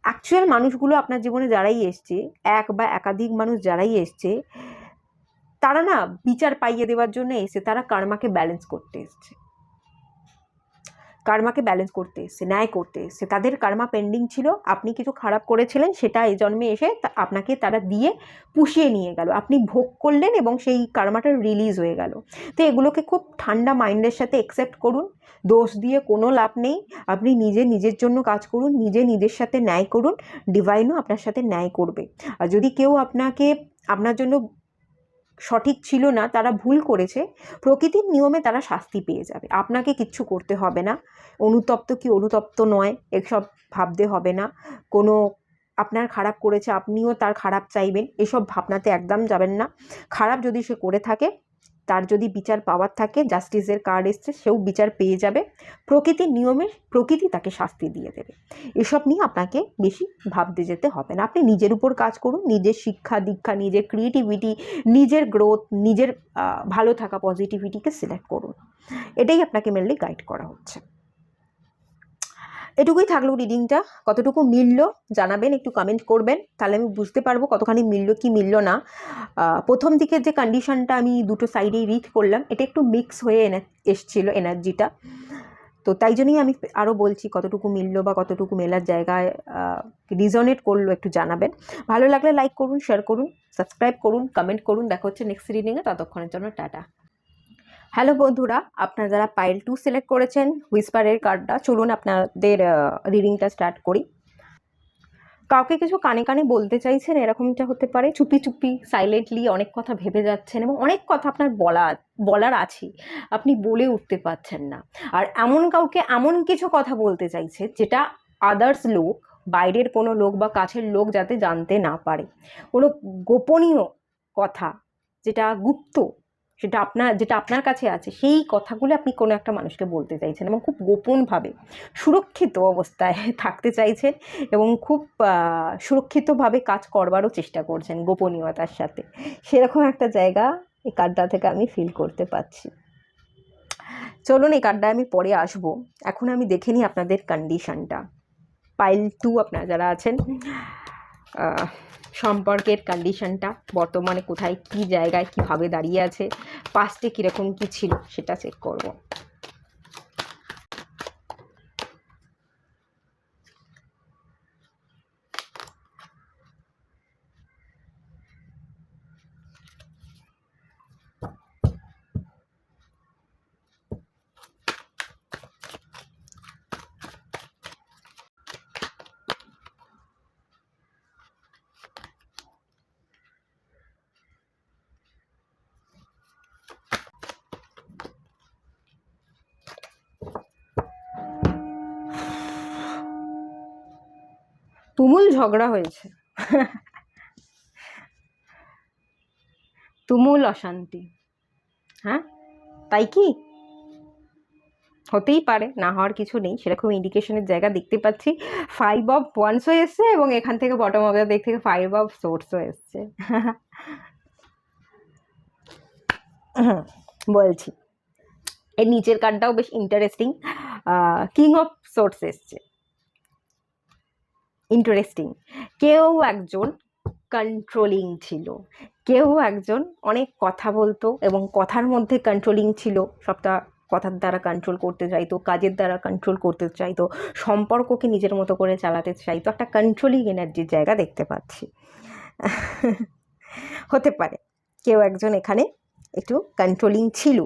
অ্যাকচুয়াল মানুষগুলো আপনার জীবনে যারাই এসছে, এক বা একাধিক মানুষ যারাই এসছে, তারা না বিচার পাইয়ে দেওয়ার জন্য এসে, তারা কার্মাকে ব্যালেন্স করতে এসছে, কার্মাকে ব্যালেন্স করতে এসছে, ন্যায় করতে এসছে। তাদের কার্মা পেন্ডিং ছিল, আপনি কিছু খারাপ করেছিলেন, সেটা এই জন্মে এসে আপনাকে তারা দিয়ে পুষিয়ে নিয়ে গেল, আপনি ভোগ করলেন এবং সেই কার্মাটা রিলিজ হয়ে গেল। তো এগুলোকে খুব ঠান্ডা মাইন্ডের সাথে অ্যাকসেপ্ট করুন, দোষ দিয়ে কোনো লাভ নেই। আপনি নিজের জন্য কাজ করুন, নিজের সাথে ন্যায় করুন, ডিভাইনও আপনার সাথে ন্যায় করবে। আর যদি কেউ আপনার জন্য সঠিক ছিল না, তারা ভুল করেছে, প্রকৃতির নিয়মে তারা শাস্তি পেয়ে যাবে, আপনাকে কিচ্ছু করতে হবে না। অনুতপ্ত কি অনুতপ্ত নয় এসব ভাবতে হবে না। কোনো আপনার খারাপ করেছে, আপনিও তার খারাপ চাইবেন, এসব ভাবনাতে একদম যাবেন না। খারাপ যদি সে করে থাকে, তার যদি বিচার পাওয়ার থাকে, জাস্টিসের কার্ড এসছে, সেও বিচার পেয়ে যাবে। প্রকৃতির নিয়মে প্রকৃতি তাকে শাস্তি দিয়ে দেবে। এসব নিয়ে আপনাকে বেশি ভাবতে যেতে হবে না। আপনি নিজের উপর কাজ করুন, নিজের শিক্ষা দীক্ষা, নিজের ক্রিয়েটিভিটি, নিজের গ্রোথ, নিজের ভালো থাকা, পজিটিভিটিকে সিলেক্ট করুন। এটাই আপনাকে মেনলি গাইড করা হচ্ছে। এটুকুই থাকলো রিডিংটা। কতটুকু মিলল জানাবেন, একটু কমেন্ট করবেন, তাহলে আমি বুঝতে পারবো কতখানি মিলল কি মিলল না। প্রথম দিকের যে কন্ডিশনটা আমি দুটো সাইডেই রিড করলাম, এটা একটু মিক্স হয়ে এসছিল এনার্জিটা, তো তাই জন্যই আমি আরও বলছি কতটুকু মিলল বা কতটুকু মেলার জায়গায় রিজনেট করলো একটু জানাবেন। ভালো লাগলে লাইক করুন, শেয়ার করুন, সাবস্ক্রাইব করুন, কমেন্ট করুন। দেখা হচ্ছে নেক্সট রিডিংয়ে, ততক্ষণের জন্য টাটা। হ্যালো বন্ধুরা, আপনারা যারা পাইল 2 সিলেক্ট করেছেন হুইসপারের কার্ডটা, চলুন আপনাদের রিডিংটা স্টার্ট করি। কাউকে কিছু কানে কানে বলতে চাইছেন, এরকমটা হতে পারে। চুপি চুপি সাইলেন্টলি অনেক কথা ভেবে যাচ্ছেন এবং অনেক কথা আপনার বলার আছে, আপনি বলে উঠতে পারছেন না। আর এমন কাউকে এমন কিছু কথা বলতে চাইছে যেটা আদার্স লোক, বাইরের কোনো লোক বা কাছের লোক যাতে জানতে না পারে, কোনো গোপনীয় কথা, যেটা গুপ্ত, যেটা আপনার কাছে আছে, সেই কথাগুলো আপনি কোনো একটা মানুষকে বলতে চাইছেন এবং খুব গোপনভাবে সুরক্ষিত অবস্থায় থাকতে চাইছেন এবং খুব সুরক্ষিতভাবে কাজ করবারও চেষ্টা করছেন গোপনীয়তার সাথে। সেরকম একটা জায়গা এই কার্ডটা থেকে আমি ফিল করতে পারছি। চলুন এই কার্ডটা আমি পরে আসবো, এখন আমি দেখে নিই আপনাদের কন্ডিশনটা। পাইল 2 আপনারা যারা আছেন, সম্পর্কের কন্ডিশনটা বর্তমানে কোথায়, কী জায়গায়, কীভাবে দাঁড়িয়ে আছে, পাস্টে কীরকম কী ছিল সেটা চেক করব। তুমুল ঝগড়া হয়েছে, তুমুল অশান্তি, হ্যাঁ তাই কি? হতেই পারে, না হওয়ার কিছু নেই, সেরকম ইন্ডিকেশনের জায়গা দেখতে পাচ্ছি। 5 of Wands এসছে এবং এখান থেকে বটম অফ দ্য ডেক থেকে 5 of Swords এসছে। বলছি, এর নিচের কার্ডটাও বেশ ইন্টারেস্টিং, কিং অফ সোর্স এসছে। ইন্টারেস্টিং, কেউ একজন কন্ট্রোলিং ছিল, কেউ একজন অনেক কথা বলতো এবং কথার মধ্যে কন্ট্রোলিং ছিল, সবটা কথার দ্বারা কন্ট্রোল করতে চাইতো, কাজের দ্বারা কন্ট্রোল করতে চাইতো, সম্পর্ককে নিজের মতো করে চালাতে চাইতো, একটা কন্ট্রোলিং এনার্জির জায়গা দেখতে পাচ্ছি। হতে পারে কেউ একজন এখানে একটু কন্ট্রোলিং ছিল,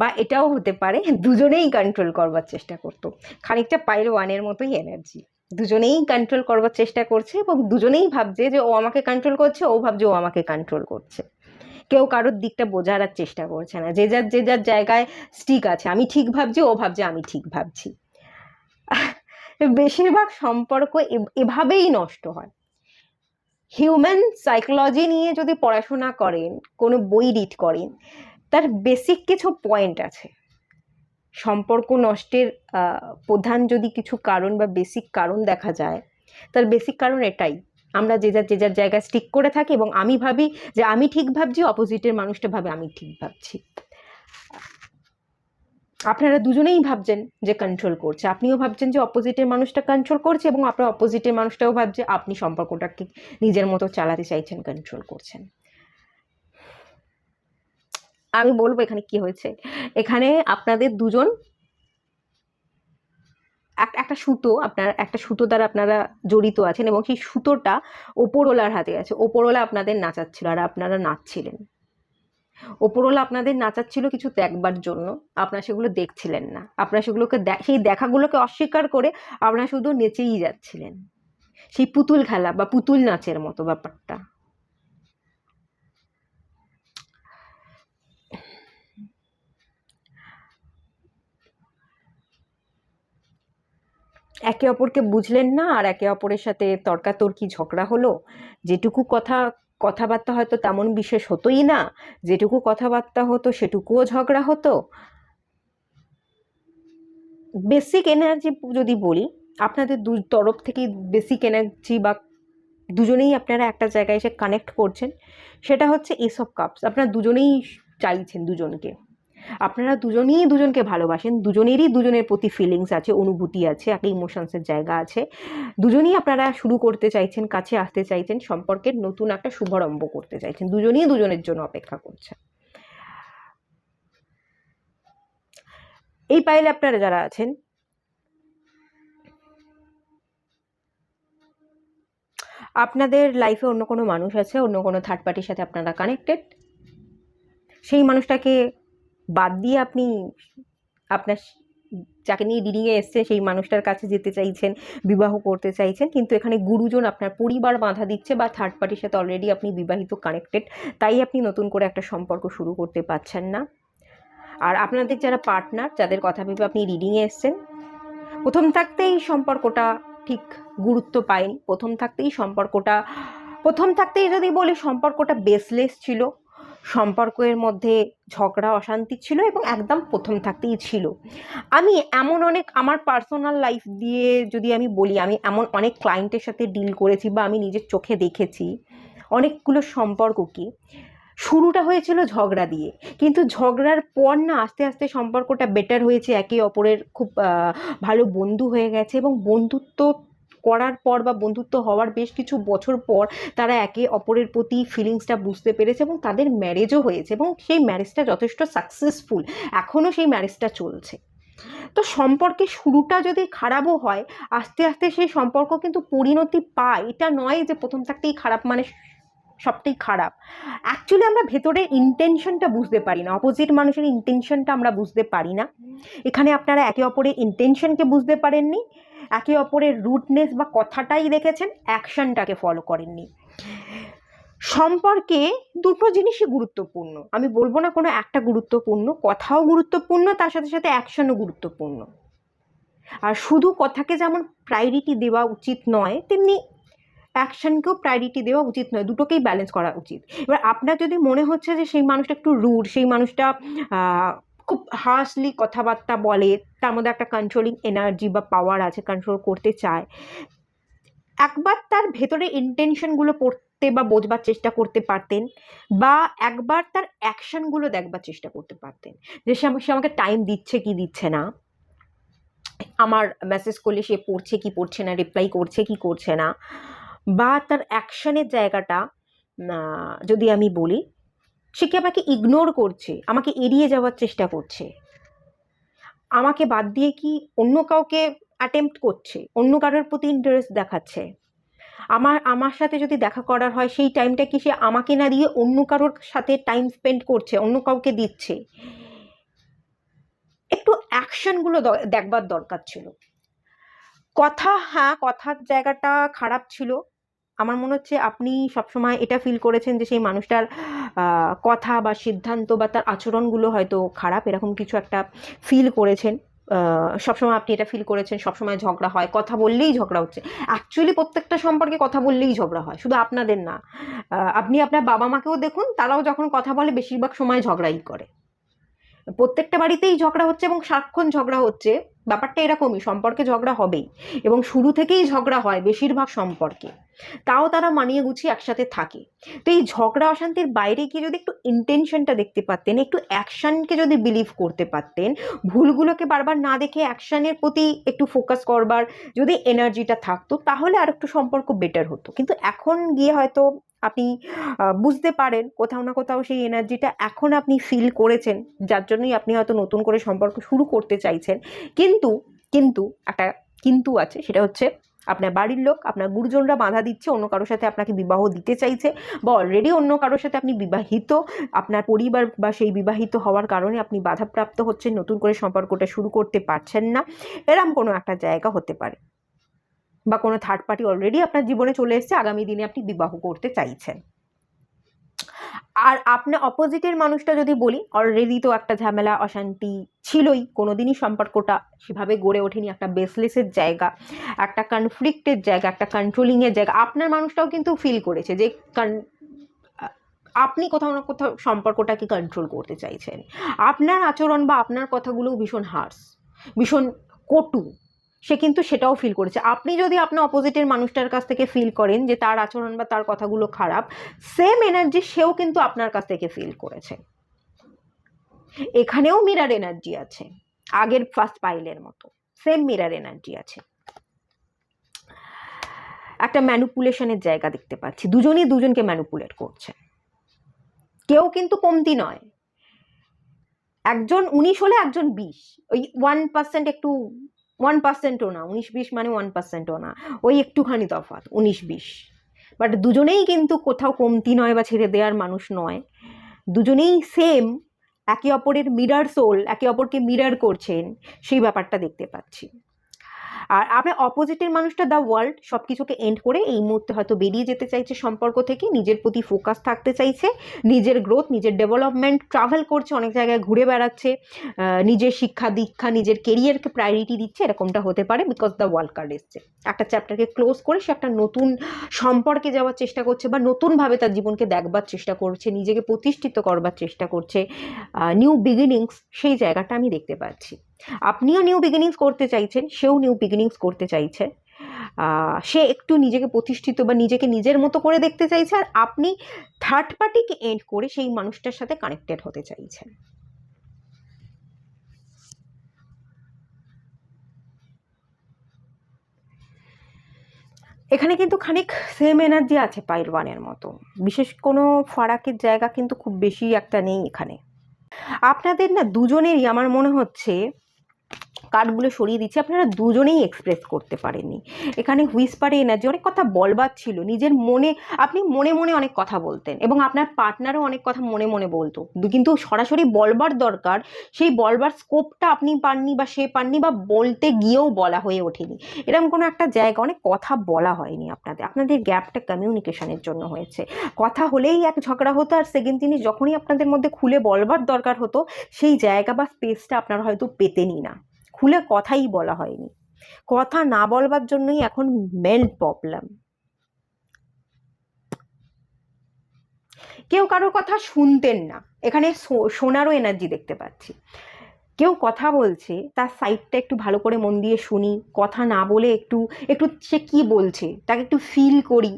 বা এটাও হতে পারে দুজনেই কন্ট্রোল করবার চেষ্টা করতো। খানিকটা পাইল ওয়ানের মতোই এনার্জি, দুজনেই কন্ট্রোল করবার চেষ্টা করছে এবং দুজনেই ভাবছে যে ও আমাকে কন্ট্রোল করছে, ও ভাবছে ও আমাকে কন্ট্রোল করছে। কেউ কারোর দিকটা বোঝার চেষ্টা করছে না, যে যার জায়গায় স্টিক আছে। আমি ঠিক ভাবছি, ও ভাবছে আমি ঠিক ভাবছি। বেশিরভাগ সম্পর্ক এভাবেই নষ্ট হয়। হিউম্যান সাইকোলজি নিয়ে যদি পড়াশোনা করেন, কোনো বই রিড করেন, তার বেসিক কিছু পয়েন্ট আছে। সম্পর্ক নষ্টের প্রধান যদি কিছু কারণ বা বেসিক কারণ দেখা যায়, তার বেসিক কারণ এটাই, আমরা যে যার জায়গায় স্টিক করে থাকি এবং আমি ভাবি যে আমি ঠিক ভাবছি, অপোজিটের মানুষটা ভাবে আমি ঠিক ভাবছি। আপনারা দুজনেই ভাবছেন যে কন্ট্রোল করছে, আপনিও ভাবছেন যে অপোজিটের মানুষটা কন্ট্রোল করছে এবং আপনার অপোজিটের মানুষটাও ভাবছে আপনি সম্পর্কটাকে নিজের মতো চালাতে চাইছেন, কন্ট্রোল করছেন। আমি বলবো এখানে কি হয়েছে, এখানে আপনাদের দুজন একটা সুতো, একটা সুতো দ্বারা আপনারা জড়িত আছেন এবং সেই সুতোটা ওপরওয়ালার হাতে আছে। ওপরওয়ালা আপনাদের নাচাচ্ছিল আর আপনারা নাচছিলেন। ওপরওয়ালা আপনাদের নাচাচ্ছিল কিছু দেখবার জন্য, আপনারা সেগুলো দেখছিলেন না। আপনারা সেগুলোকে সেই দেখাগুলোকে অস্বীকার করে আপনারা শুধু নেচেই যাচ্ছিলেন, সেই পুতুল খেলা বা পুতুল নাচের মতো ব্যাপারটা। একে অপরকে বুঝলেন না আর একে অপরের সাথে তর্কাতর্কি ঝগড়া হলো। যেটুকু কথাবার্তা হয়তো তেমন বিশেষ হতোই না, যেটুকু কথাবার্তা হতো সেটুকুও ঝগড়া হতো। বেসিক এনার্জি যদি বলি, আপনাদের দু তরফ থেকেই বেসিক এনার্জি বা দুজনেই আপনারা একটা জায়গায় এসে কানেক্ট করছেন, সেটা হচ্ছে এস অফ কাপস। আপনারা দুজনেই চাইছেন দুজনকে, আপনারা দুজনেই দুজনকে ভালোবাসেন, দুজনেরই দুজনের প্রতি ফিলিংস আছে, অনুভূতি আছে, একটা ইমোশনসের জায়গা আছে। দুজনেই আপনারা শুরু করতে চাইছেন, কাছে আসতে চাইছেন, সম্পর্কের নতুন একটা শুভারম্ভ করতে চাইছেন, দুজনেই দুজনের জন্য অপেক্ষা করছেন। এই পাইলে আপনারা যারা আছেন, আপনাদের লাইফে অন্য কোনো মানুষ আছে, অন্য কোনো থার্ড পার্টির সাথে আপনারা কানেক্টেড। সেই মানুষটাকে বাদ দিয়ে আপনি আপনার যাকে নিয়ে রিডিংয়ে এসছে সেই মানুষটার কাছে যেতে চাইছেন, বিবাহ করতে চাইছেন, কিন্তু এখানে গুরুজন আপনার পরিবার বাধা দিচ্ছে বা থার্ড পার্টির সাথে অলরেডি আপনি বিবাহিত, কানেক্টেড, তাই আপনি নতুন করে একটা সম্পর্ক শুরু করতে পারছেন না। আর আপনাদের যারা পার্টনার, যাদের কথা ভেবে আপনি রিডিংয়ে এসছেন, প্রথম থাকতেই সম্পর্কটা ঠিক গুরুত্ব পায়নি। প্রথম থাকতেই যদি বলি, সম্পর্কটা বেসলেস ছিল, সম্পর্কের মধ্যে ঝগড়া অশান্তি ছিল এবং একদম প্রথম থাকতেই ছিল। আমি এমন অনেক, আমার পার্সোনাল লাইফ দিয়ে যদি আমি বলি, আমি এমন অনেক ক্লায়েন্টের সাথে ডিল করেছি বা আমি নিজের চোখে দেখেছি অনেকগুলো সম্পর্ক কি শুরুটা হয়েছিল ঝগড়া দিয়ে, কিন্তু ঝগড়ার পর না আস্তে আস্তে সম্পর্কটা বেটার হয়েছে, একে অপরের খুব ভালো বন্ধু হয়ে গেছে এবং বন্ধুত্ব করার পর বা বন্ধুত্ব হওয়ার বেশ কিছু বছর পর তারা একে অপরের প্রতি ফিলিংসটা বুঝতে পেরেছে এবং তাদের ম্যারেজও হয়েছে এবং সেই ম্যারেজটা যথেষ্ট সাকসেসফুল, এখনও সেই ম্যারেজটা চলছে। তো সম্পর্কের শুরুটা যদি খারাপও হয়, আস্তে আস্তে সেই সম্পর্ক কিন্তু পরিণতি পায়। এটা নয় যে প্রথম থাকতেই খারাপ মানে সবটাই খারাপ। অ্যাকচুয়ালি আমরা ভেতরের ইন্টেনশনটা বুঝতে পারি না, অপোজিট মানুষের ইন্টেনশনটা আমরা বুঝতে পারি না। এখানে আপনারা একে অপরের ইন্টেনশনকে বুঝতে পারেননি, একে অপরের রুটনেস বা কথাটাই দেখেছেন, অ্যাকশনটাকে ফলো করেননি। সম্পর্কে দুটো জিনিসই গুরুত্বপূর্ণ, আমি বলবো না কোনো একটা গুরুত্বপূর্ণ, কথাও গুরুত্বপূর্ণ, তার সাথে সাথে অ্যাকশনও গুরুত্বপূর্ণ। আর শুধু কথাকে যেমন প্রায়োরিটি দেওয়া উচিত নয়, তেমনি অ্যাকশনকেও প্রায়োরিটি দেওয়া উচিত নয়, দুটোকেই ব্যালেন্স করা উচিত। এবার আপনার যদি মনে হচ্ছে যে সেই মানুষটা একটু রুড, সেই মানুষটা খুব হার্শলি কথাবার্তা বলে, তার মধ্যে একটা কন্ট্রোলিং এনার্জি বা পাওয়ার আছে, কন্ট্রোল করতে চায়। একবার তার ভেতরে ইন্টেনশনগুলো পড়তে বা বোঝবার চেষ্টা করতে পারতেন, বা একবার তার অ্যাকশনগুলো দেখবার চেষ্টা করতে পারতেন, যে সে আমাকে টাইম দিচ্ছে কি দিচ্ছে না, আমার মেসেজ করলে সে পড়ছে কি পড়ছে না, রিপ্লাই করছে কি করছে না, বা তার অ্যাকশনের জায়গাটা যদি আমি বলি, সে কি আমাকে ইগনোর করছে, আমাকে এড়িয়ে যাওয়ার চেষ্টা করছে, আমাকে বাদ দিয়ে কি অন্য কাউকে অ্যাটেম্প্ট করছে, অন্য কারোর প্রতি ইন্টারেস্ট দেখাচ্ছে। আমার সাথে যদি দেখা করার হয়, সেই টাইমটা কি সে আমাকে না দিয়ে অন্য কারোর সাথে টাইম স্পেন্ড করছে, অন্য কাউকে দিচ্ছে। একটু অ্যাকশনগুলো দেখবার দরকার ছিল। হ্যাঁ, কথার জায়গাটা খারাপ ছিল। আমার মনে হচ্ছে আপনি সবসময় এটা ফিল করেছেন যে সেই মানুষটার কথা বা সিদ্ধান্ত বা তার আচরণগুলো হয়তো খারাপ, এরকম কিছু একটা ফিল করেছেন। সবসময় আপনি এটা ফিল করেছেন সবসময় ঝগড়া হয়, কথা বললেই ঝগড়া হচ্ছে। অ্যাকচুয়ালি প্রত্যেকটা সম্পর্কে কথা বললেই ঝগড়া হয়, শুধু আপনাদের না। আপনি আপনার বাবা মাকেও দেখুন, তারাও যখন কথা বলে বেশিরভাগ সময় ঝগড়াই করে। প্রত্যেকটা বাড়িতেই ঝগড়া হচ্ছে এবং সারাক্ষণ ঝগড়া হচ্ছে, ব্যাপারটা এরকমই, সম্পর্কে ঝগড়া হবেই, এবং শুরু থেকেই ঝগড়া হয় বেশিরভাগ সম্পর্কে, তাও তারা মানিয়ে গুছিয়ে একসাথে থাকে। তো এই ঝগড়া অশান্তির বাইরে গিয়ে যদি একটু ইন্টেনশনটা দেখতে পারতেন, একটু অ্যাকশনকে যদি বিলিভ করতে পারতেন, ভুলগুলোকে বারবার না দেখে অ্যাকশনের প্রতি একটু ফোকাস করবার যদি এনার্জিটা থাকতো, তাহলে আর একটু সম্পর্ক বেটার হতো। কিন্তু এখন গিয়ে হয়তো আপনি বুঝতে পারেন কোথাও না কোথাও সেই এনার্জিটা এখন আপনি ফিল করেছেন, যার জন্যই আপনি হয়তো নতুন করে সম্পর্ক শুরু করতে চাইছেন। কিন্তু কিন্তু একটা কিন্তু আছে, সেটা হচ্ছে আপনার বাড়ির লোক, আপনার গুরুজনরা বাধা দিচ্ছে, অন্য কারোর সাথে আপনাকে বিবাহ দিতে চাইছে, বা অলরেডি অন্য কারোর সাথে আপনি বিবাহিত, আপনার পরিবার বা সেই বিবাহিত হওয়ার কারণে আপনি বাধাপ্রাপ্ত হচ্ছেন, নতুন করে সম্পর্কটা শুরু করতে পারছেন না, এরম কোনো একটা জায়গা হতে পারে। বা কোনো থার্ড পার্টি অলরেডি আপনার জীবনে চলে এসেছে, আগামী দিনে আপনি বিবাহ করতে চাইছেন। আর আপনার অপোজিটের মানুষটা যদি বলি, অলরেডি তো একটা ঝামেলা অশান্তি ছিলই, কোনোদিনই সম্পর্কটা সেভাবে গড়ে ওঠেনি, একটা বেসলেসের জায়গা, একটা কনফ্লিক্টের জায়গা, একটা কন্ট্রোলিংয়ের জায়গা। আপনার মানুষটাও কিন্তু ফিল করেছে যে আপনি কোথাও না কোথাও সম্পর্কটাকে কন্ট্রোল করতে চাইছেন, আপনার আচরণ বা আপনার কথাগুলো ভীষণ হার্শ, ভীষণ কটু, সে কিন্তু সেটাও ফিল করেছে। আপনি যদি আপনার অপোজিটের মানুষটার কাছ থেকে ফিল করেন যে তার আচরণ বা তার কথাগুলো খারাপ, সেম এনার্জি সেও কিন্তু আপনার কাছ থেকে ফিল করেছে। এখানেও মিরার এনার্জি আছে, আগের ফার্স্ট পাইলের মতো সেম মিরার এনার্জি আছে। একটা ম্যানুপুলেশনের জায়গা দেখতে পাচ্ছি, দুজনই দুজনকে ম্যানুপুলেট করছে, কেউ কিন্তু কমতি নয়। একজন 19 হলে একজন 20, ওই 1% একটু, 1%ও না, 19-20 মানে 1%ও না, ওই একটুখানি তফাৎ 19-20। বাট দুজনেই কিন্তু কোথাও কমতি নয় বা ছেড়ে দেওয়ার মানুষ নয়, দুজনেই সেম, একে অপরের মিরার সোল, একে অপরকে মিরার করছেন, সেই ব্যাপারটা দেখতে পাচ্ছি। আর আপনার অপোজিটের মানুষটা দ্য ওয়ার্ল্ড, সব কিছুকে এন্ড করে এই মুহূর্তে হয়তো বেরিয়ে যেতে চাইছে সম্পর্ক থেকে, নিজের প্রতি ফোকাস থাকতে চাইছে, নিজের গ্রোথ, নিজের ডেভেলপমেন্ট, ট্রাভেল করছে, অনেক জায়গায় ঘুরে বেড়াচ্ছে, নিজের শিক্ষা দীক্ষা, নিজের কেরিয়ারকে প্রায়োরিটি দিচ্ছে, এরকমটা হতে পারে, বিকজ দ্য ওয়ার্ল্ড কার্ড এসছে। একটা চ্যাপ্টারকে ক্লোজ করে সে একটা নতুন সম্পর্কে যাওয়ার চেষ্টা করছে, বা নতুনভাবে তার জীবনকে দেখবার চেষ্টা করছে, নিজেকে প্রতিষ্ঠিত করবার চেষ্টা করছে, নিউ বিগিনিংস, সেই জায়গাটা আমি দেখতে পাচ্ছি। আপনিও নিউ বিগিনিংস করতে চাইছেন, সেও নিউ বিগিনিংস করতে চাইছে, সে একটু নিজেকে প্রতিষ্ঠিত বা নিজেকে নিজের মতো করে দেখতে চাইছে, আর আপনি থার্ড পার্টিকে এন্ড করে সেই মানুষটার সাথে কানেক্টেড হতে চাইছেন। এখানে কিন্তু খানিক সেম এনার্জি আছে পাইল ওয়ানের মতো, বিশেষ কোনো ফারাকের জায়গা কিন্তু খুব বেশি একটা নেই এখানে। আপনাদের না দুজনেরই আমার মনে হচ্ছে, কার্ডগুলো সরিয়ে দিচ্ছি, আপনারা দুজনেই এক্সপ্রেস করতে পারেননি। এখানে হুইসপারে এনার্জি, অনেক কথা বলবার ছিল নিজের মনে, আপনি মনে মনে অনেক কথা বলতেন, এবং আপনার পার্টনারও অনেক কথা মনে মনে বলতো, কিন্তু সরাসরি বলবার দরকার, সেই বলবার স্কোপটা আপনি পাননি, বা সে পাননি, বা বলতে গিয়েও বলা হয়ে ওঠেনি, এরকম কোনো একটা জায়গা, অনেক কথা বলা হয়নি আপনাদের। আপনাদের গ্যাপটা কমিউনিকেশনের জন্য হয়েছে। কথা হলেই এক ঝগড়া হতো, আর সেকেন্ড জিনিস, যখনই আপনাদের মধ্যে খুলে বলবার দরকার হতো, সেই জায়গা বা স্পেসটা আপনারা হয়তো পেতেনই না, খুলে কথাই বলা হয়নি। কথা না বলবার জন্যই এখন মেন প্রবলেম। কেউ কারোর কথা শুনতেন না, এখানে শোনারও এনার্জি দেখতে পাচ্ছি। কেউ কথা বলছে, তার সাইডটা একটু ভালো করে মন দিয়ে শুনি, কথা না বলে একটু একটু সে কি বলছে তাকে একটু ফিল করি,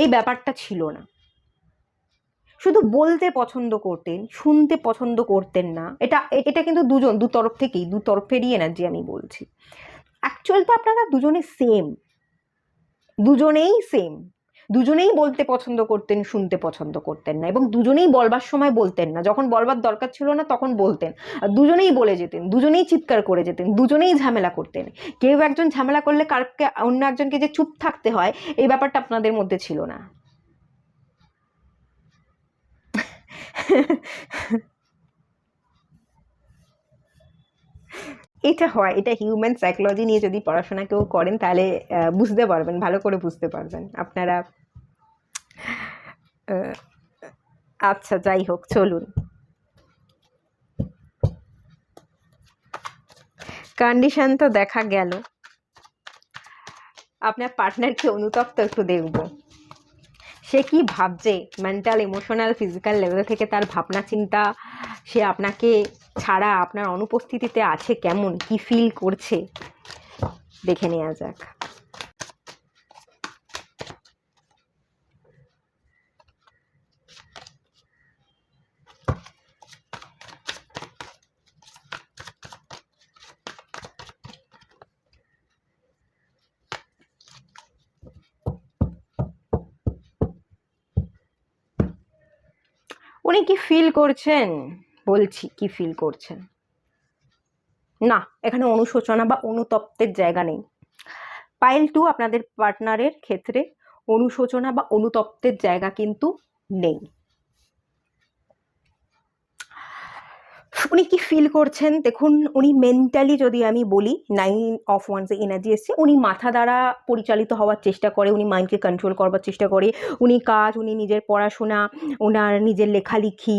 এই ব্যাপারটা ছিল না। শুধু বলতে পছন্দ করতেন, শুনতে পছন্দ করতেন না। এটা এটা কিন্তু দু তরফ থেকেই, দু তরফেরই এনার্জি আমি বলছি। অ্যাকচুয়াল তো আপনারা দুজনে সেম, দুজনেই সেম। দুজনেই বলতে পছন্দ করতেন, শুনতে পছন্দ করতেন না, এবং দুজনেই বলবার সময় বলতেন না, যখন বলবার দরকার ছিল না তখন বলতেন। আর দুজনেই বলে যেতেন, দুজনেই চিৎকার করে যেতেন, দুজনেই ঝামেলা করতেন। কেউ একজন ঝামেলা করলে কারকে অন্য একজনকে যে চুপ থাকতে হয়, এই ব্যাপারটা আপনাদের মধ্যে ছিল না। এটা হয়, এটা হিউম্যান সাইকোলজি নিয়ে যদি পড়াশোনা কেউ করেন তাহলে বুঝতে পারবেন, ভালো করে বুঝতে পারবেন আপনারা। আচ্ছা, যাই হোক, চলুন। কন্ডিশন তো দেখা গেল, আপনার পার্টনারকে অনুতপ্ত একটু দেখব। সে কি ভাবছে, মেন্টাল, ইমোশনাল, ফিজিক্যাল লেভেল থেকে তার ভাবনা চিন্তা, সে আপনাকে ছাড়া আপনার অনুপস্থিতিতে আছে কেমন, কি ফিল করছে, দেখে নেওয়া যাক। উনি কি ফিল করছেন, বলছি কি ফিল করছেন। না, এখানে অনুশোচনা বা অনুতপ্তের জায়গা নেই। পাইল 2 আপনাদের পার্টনারের ক্ষেত্রে অনুশোচনা বা অনুতপ্তের জায়গা কিন্তু নেই। উনি কি ফিল করছেন দেখুন, উনি মেন্টালি যদি আমি বলি 9 অফ ওয়ান্স এনার্জি এসছে, উনি মাথা দ্বারা পরিচালিত হওয়ার চেষ্টা করে, উনি মাইন্ডকে কন্ট্রোল করবার চেষ্টা করে, উনি কাজ, উনি নিজের পড়াশোনা, ওনার নিজের লেখালেখি,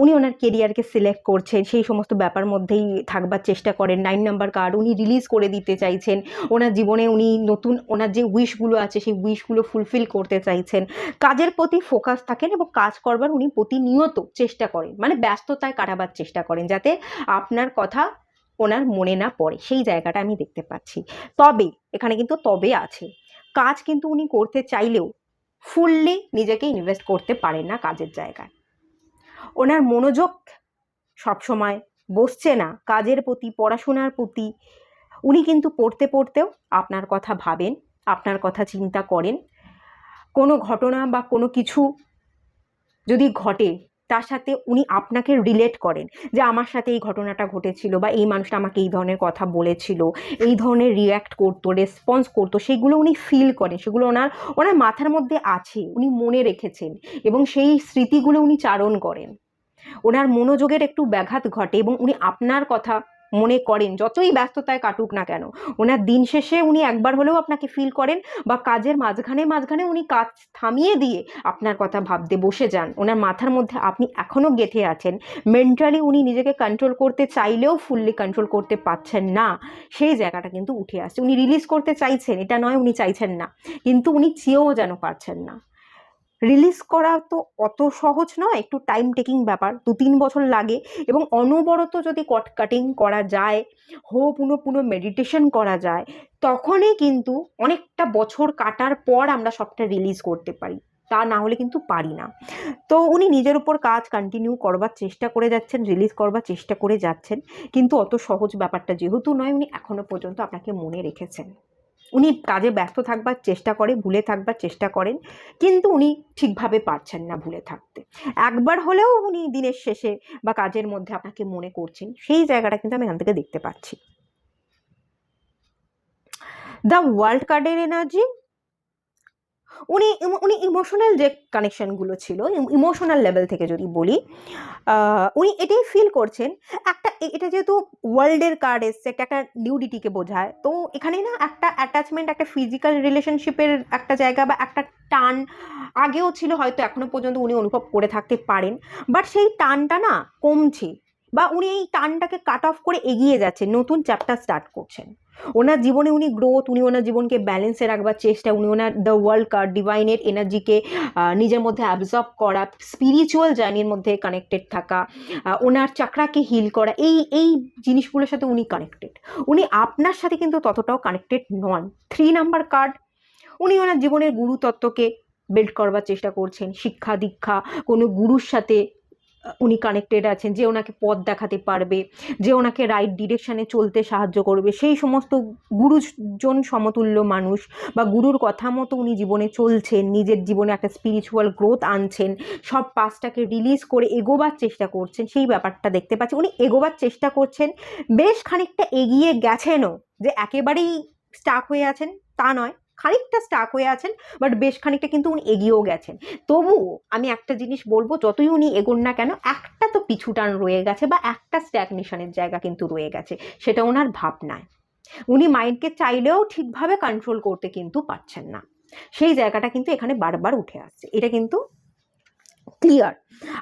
উনি ওনার কেরিয়ারকে সিলেক্ট করছেন, সেই সমস্ত ব্যাপার মধ্যেই থাকবার চেষ্টা করেন। 9 নাম্বার কার্ড, উনি রিলিজ করে দিতে চাইছেন ওনার জীবনে, উনি নতুন ওনার যে উইশগুলো আছে সেই উইশগুলো ফুলফিল করতে চাইছেন। কাজের প্রতি ফোকাস থাকেন এবং কাজ করবার উনি প্রতিনিয়ত চেষ্টা করেন, মানে ব্যস্ততায় কাটাবার চেষ্টা করেন যাতে আপনার কথা ওনার মনে না পড়ে, সেই জায়গাটা আমি দেখতে পাচ্ছি। তবে এখানে কিন্তু তবে আছে, কাজ কিন্তু উনি করতে চাইলেও ফুললি নিজেকে ইনভেস্ট করতে পারেন না কাজের জায়গায়। ওনার মনোযোগ সবসময় বসছে না কাজের প্রতি, পড়াশোনার প্রতি। উনি কিন্তু পড়তে পড়তেও আপনার কথা ভাবেন, আপনার কথা চিন্তা করেন। কোনো ঘটনা বা কোনো কিছু যদি ঘটে তার সাথে উনি আপনাকে রিলেট করেন, যে আমার সাথে এই ঘটনাটা ঘটেছিল, বা এই মানুষটা আমাকে এই ধরনের কথা বলেছিল, এই ধরনের রিয়্যাক্ট করতো, রেসপন্স করতো, সেগুলো উনি ফিল করেন, সেগুলো ওনার ওনার মাথার মধ্যে আছে, উনি মনে রেখেছেন, এবং সেই স্মৃতিগুলো উনি চারণ করেন। ওনার মনোযোগের একটু ব্যাঘাত ঘটে এবং উনি আপনার কথা মনে করেন, যতই ব্যস্ততায় কাটুক না কেন। ওনার দিন শেষে উনি একবার হলেও আপনাকে ফিল করেন, বা কাজের মাঝখানে মাঝখানে উনি কাজ থামিয়ে দিয়ে আপনার কথা ভাবতে বসে যান। ওনার মাথার মধ্যে আপনি এখনও গেঁথে আছেন। মেন্টালি উনি নিজেকে কন্ট্রোল করতে চাইলেও ফুললি কন্ট্রোল করতে পারছেন না, সেই জায়গাটা কিন্তু উঠে আসছে। উনি রিলিজ করতে চাইছেন, এটা নয় উনি চাইছেন না, কিন্তু উনি চেয়েও যেন পারছেন না। রিলিজ করা তো অত সহজ নয়, একটু টাইম টেকিং ব্যাপার, 2-3 বছর লাগে। এবং অনবরত যদি কট কাটিং করা যায়, পুনঃ মেডিটেশন করা যায়, তখনই কিন্তু অনেকটা বছর কাটার পর আমরা সবটা রিলিজ করতে পারি, তা না হলে কিন্তু পারি না। তো উনি নিজের উপর কাজ কন্টিনিউ করবার চেষ্টা করে যাচ্ছেন, রিলিজ করবার চেষ্টা করে যাচ্ছেন, কিন্তু অত সহজ ব্যাপারটা যেহেতু নয়, উনি এখনো পর্যন্ত আপনাকে মনে রেখেছেন। উনি কাজে ব্যস্ত থাকবার চেষ্টা করে, ভুলে থাকবার চেষ্টা করেন, কিন্তু উনি ঠিকভাবে পারছেন না ভুলে থাকতে। একবার হলেও উনি দিনের শেষে বা কাজের মধ্যে আপনাকে মনে করছেন, সেই জায়গাটা কিন্তু আমি এখান থেকে দেখতে পাচ্ছি। দ্য ওয়ার্ল্ড কার্ডের এনার্জি, উনি উনি ইমোশনাল যে কানেকশনগুলো ছিল, ইমোশনাল লেভেল থেকে যদি বলি, উনি এটাই ফিল করছেন। এটা যেহেতু ওয়ার্ল্ডের কার্ড এসছে, একটা নিউডিটিকে বোঝায়, তো এখানে না একটা অ্যাটাচমেন্ট, একটা ফিজিক্যাল রিলেশনশিপের একটা জায়গা বা একটা টান আগেও ছিল, হয়তো এখনো পর্যন্ত উনি অনুভব করে থাকতে পারেন, বাট সেই টানটা না কমছে, বা উনি এই টানটাকে কাট অফ করে এগিয়ে যাচ্ছেন, নতুন চ্যাপ্টার স্টার্ট করছেন। ওনার জীবনে উনি গ্রোথ, উনি ওনার জীবনকে ব্যালেন্সে রাখবার চেষ্টা, উনি ওনার দ্য ওয়ার্ল্ড কার্ড ডিভাইনের এনার্জিকে নিজের মধ্যে অ্যাবজর্ব করা, স্পিরিচুয়াল জার্নির মধ্যে কানেক্টেড থাকা, ওনার চাকরাকে হিল করা, এই এই জিনিসগুলোর সাথে উনি কানেক্টেড। উনি আপনার সাথে কিন্তু ততটাও কানেক্টেড নন। 3 নাম্বার কার্ড, উনি ওনার জীবনের গুরুতত্ত্বকে বিল্ড করবার চেষ্টা করছেন, শিক্ষা দীক্ষা কোনো গুরুর সাথে উনি কানেক্টেড আছেন, যে ওনাকে পথ দেখাতে পারবে, যে ওনাকে রাইট ডিরেকশানে চলতে সাহায্য করবে, সেই সমস্ত গুরুজন সমতুল্য মানুষ বা গুরুর কথা মতো উনি জীবনে চলছেন, নিজের জীবনে একটা স্পিরিচুয়াল গ্রোথ আনছেন, সব পাস্টটাকে রিলিজ করে এগোবার চেষ্টা করছেন, সেই ব্যাপারটা দেখতে পাচ্ছি। উনি এগোবার চেষ্টা করছেন, বেশ খানিকটা এগিয়ে গেছেনও, যে একেবারেই স্টাক হয়ে আছেন তা নয়, খানিকটা স্টাক হয়ে আছেন, বাট বেশ খানিকটা কিন্তু উনি এগিয়েও গেছেন। তবুও আমি একটা জিনিস বলবো, যতই উনি এগোন না কেন, একটা তো পিছুটান রয়ে গেছে বা একটা স্ট্যাগনেশনের জায়গা কিন্তু রয়ে গেছে, সেটা ওনার ভাবনায়। উনি মাইন্ডকে চাইলেও ঠিকভাবে কন্ট্রোল করতে কিন্তু পারছেন না, সেই জায়গাটা কিন্তু এখানে বারবার উঠে আসছে, এটা কিন্তু ক্লিয়ার।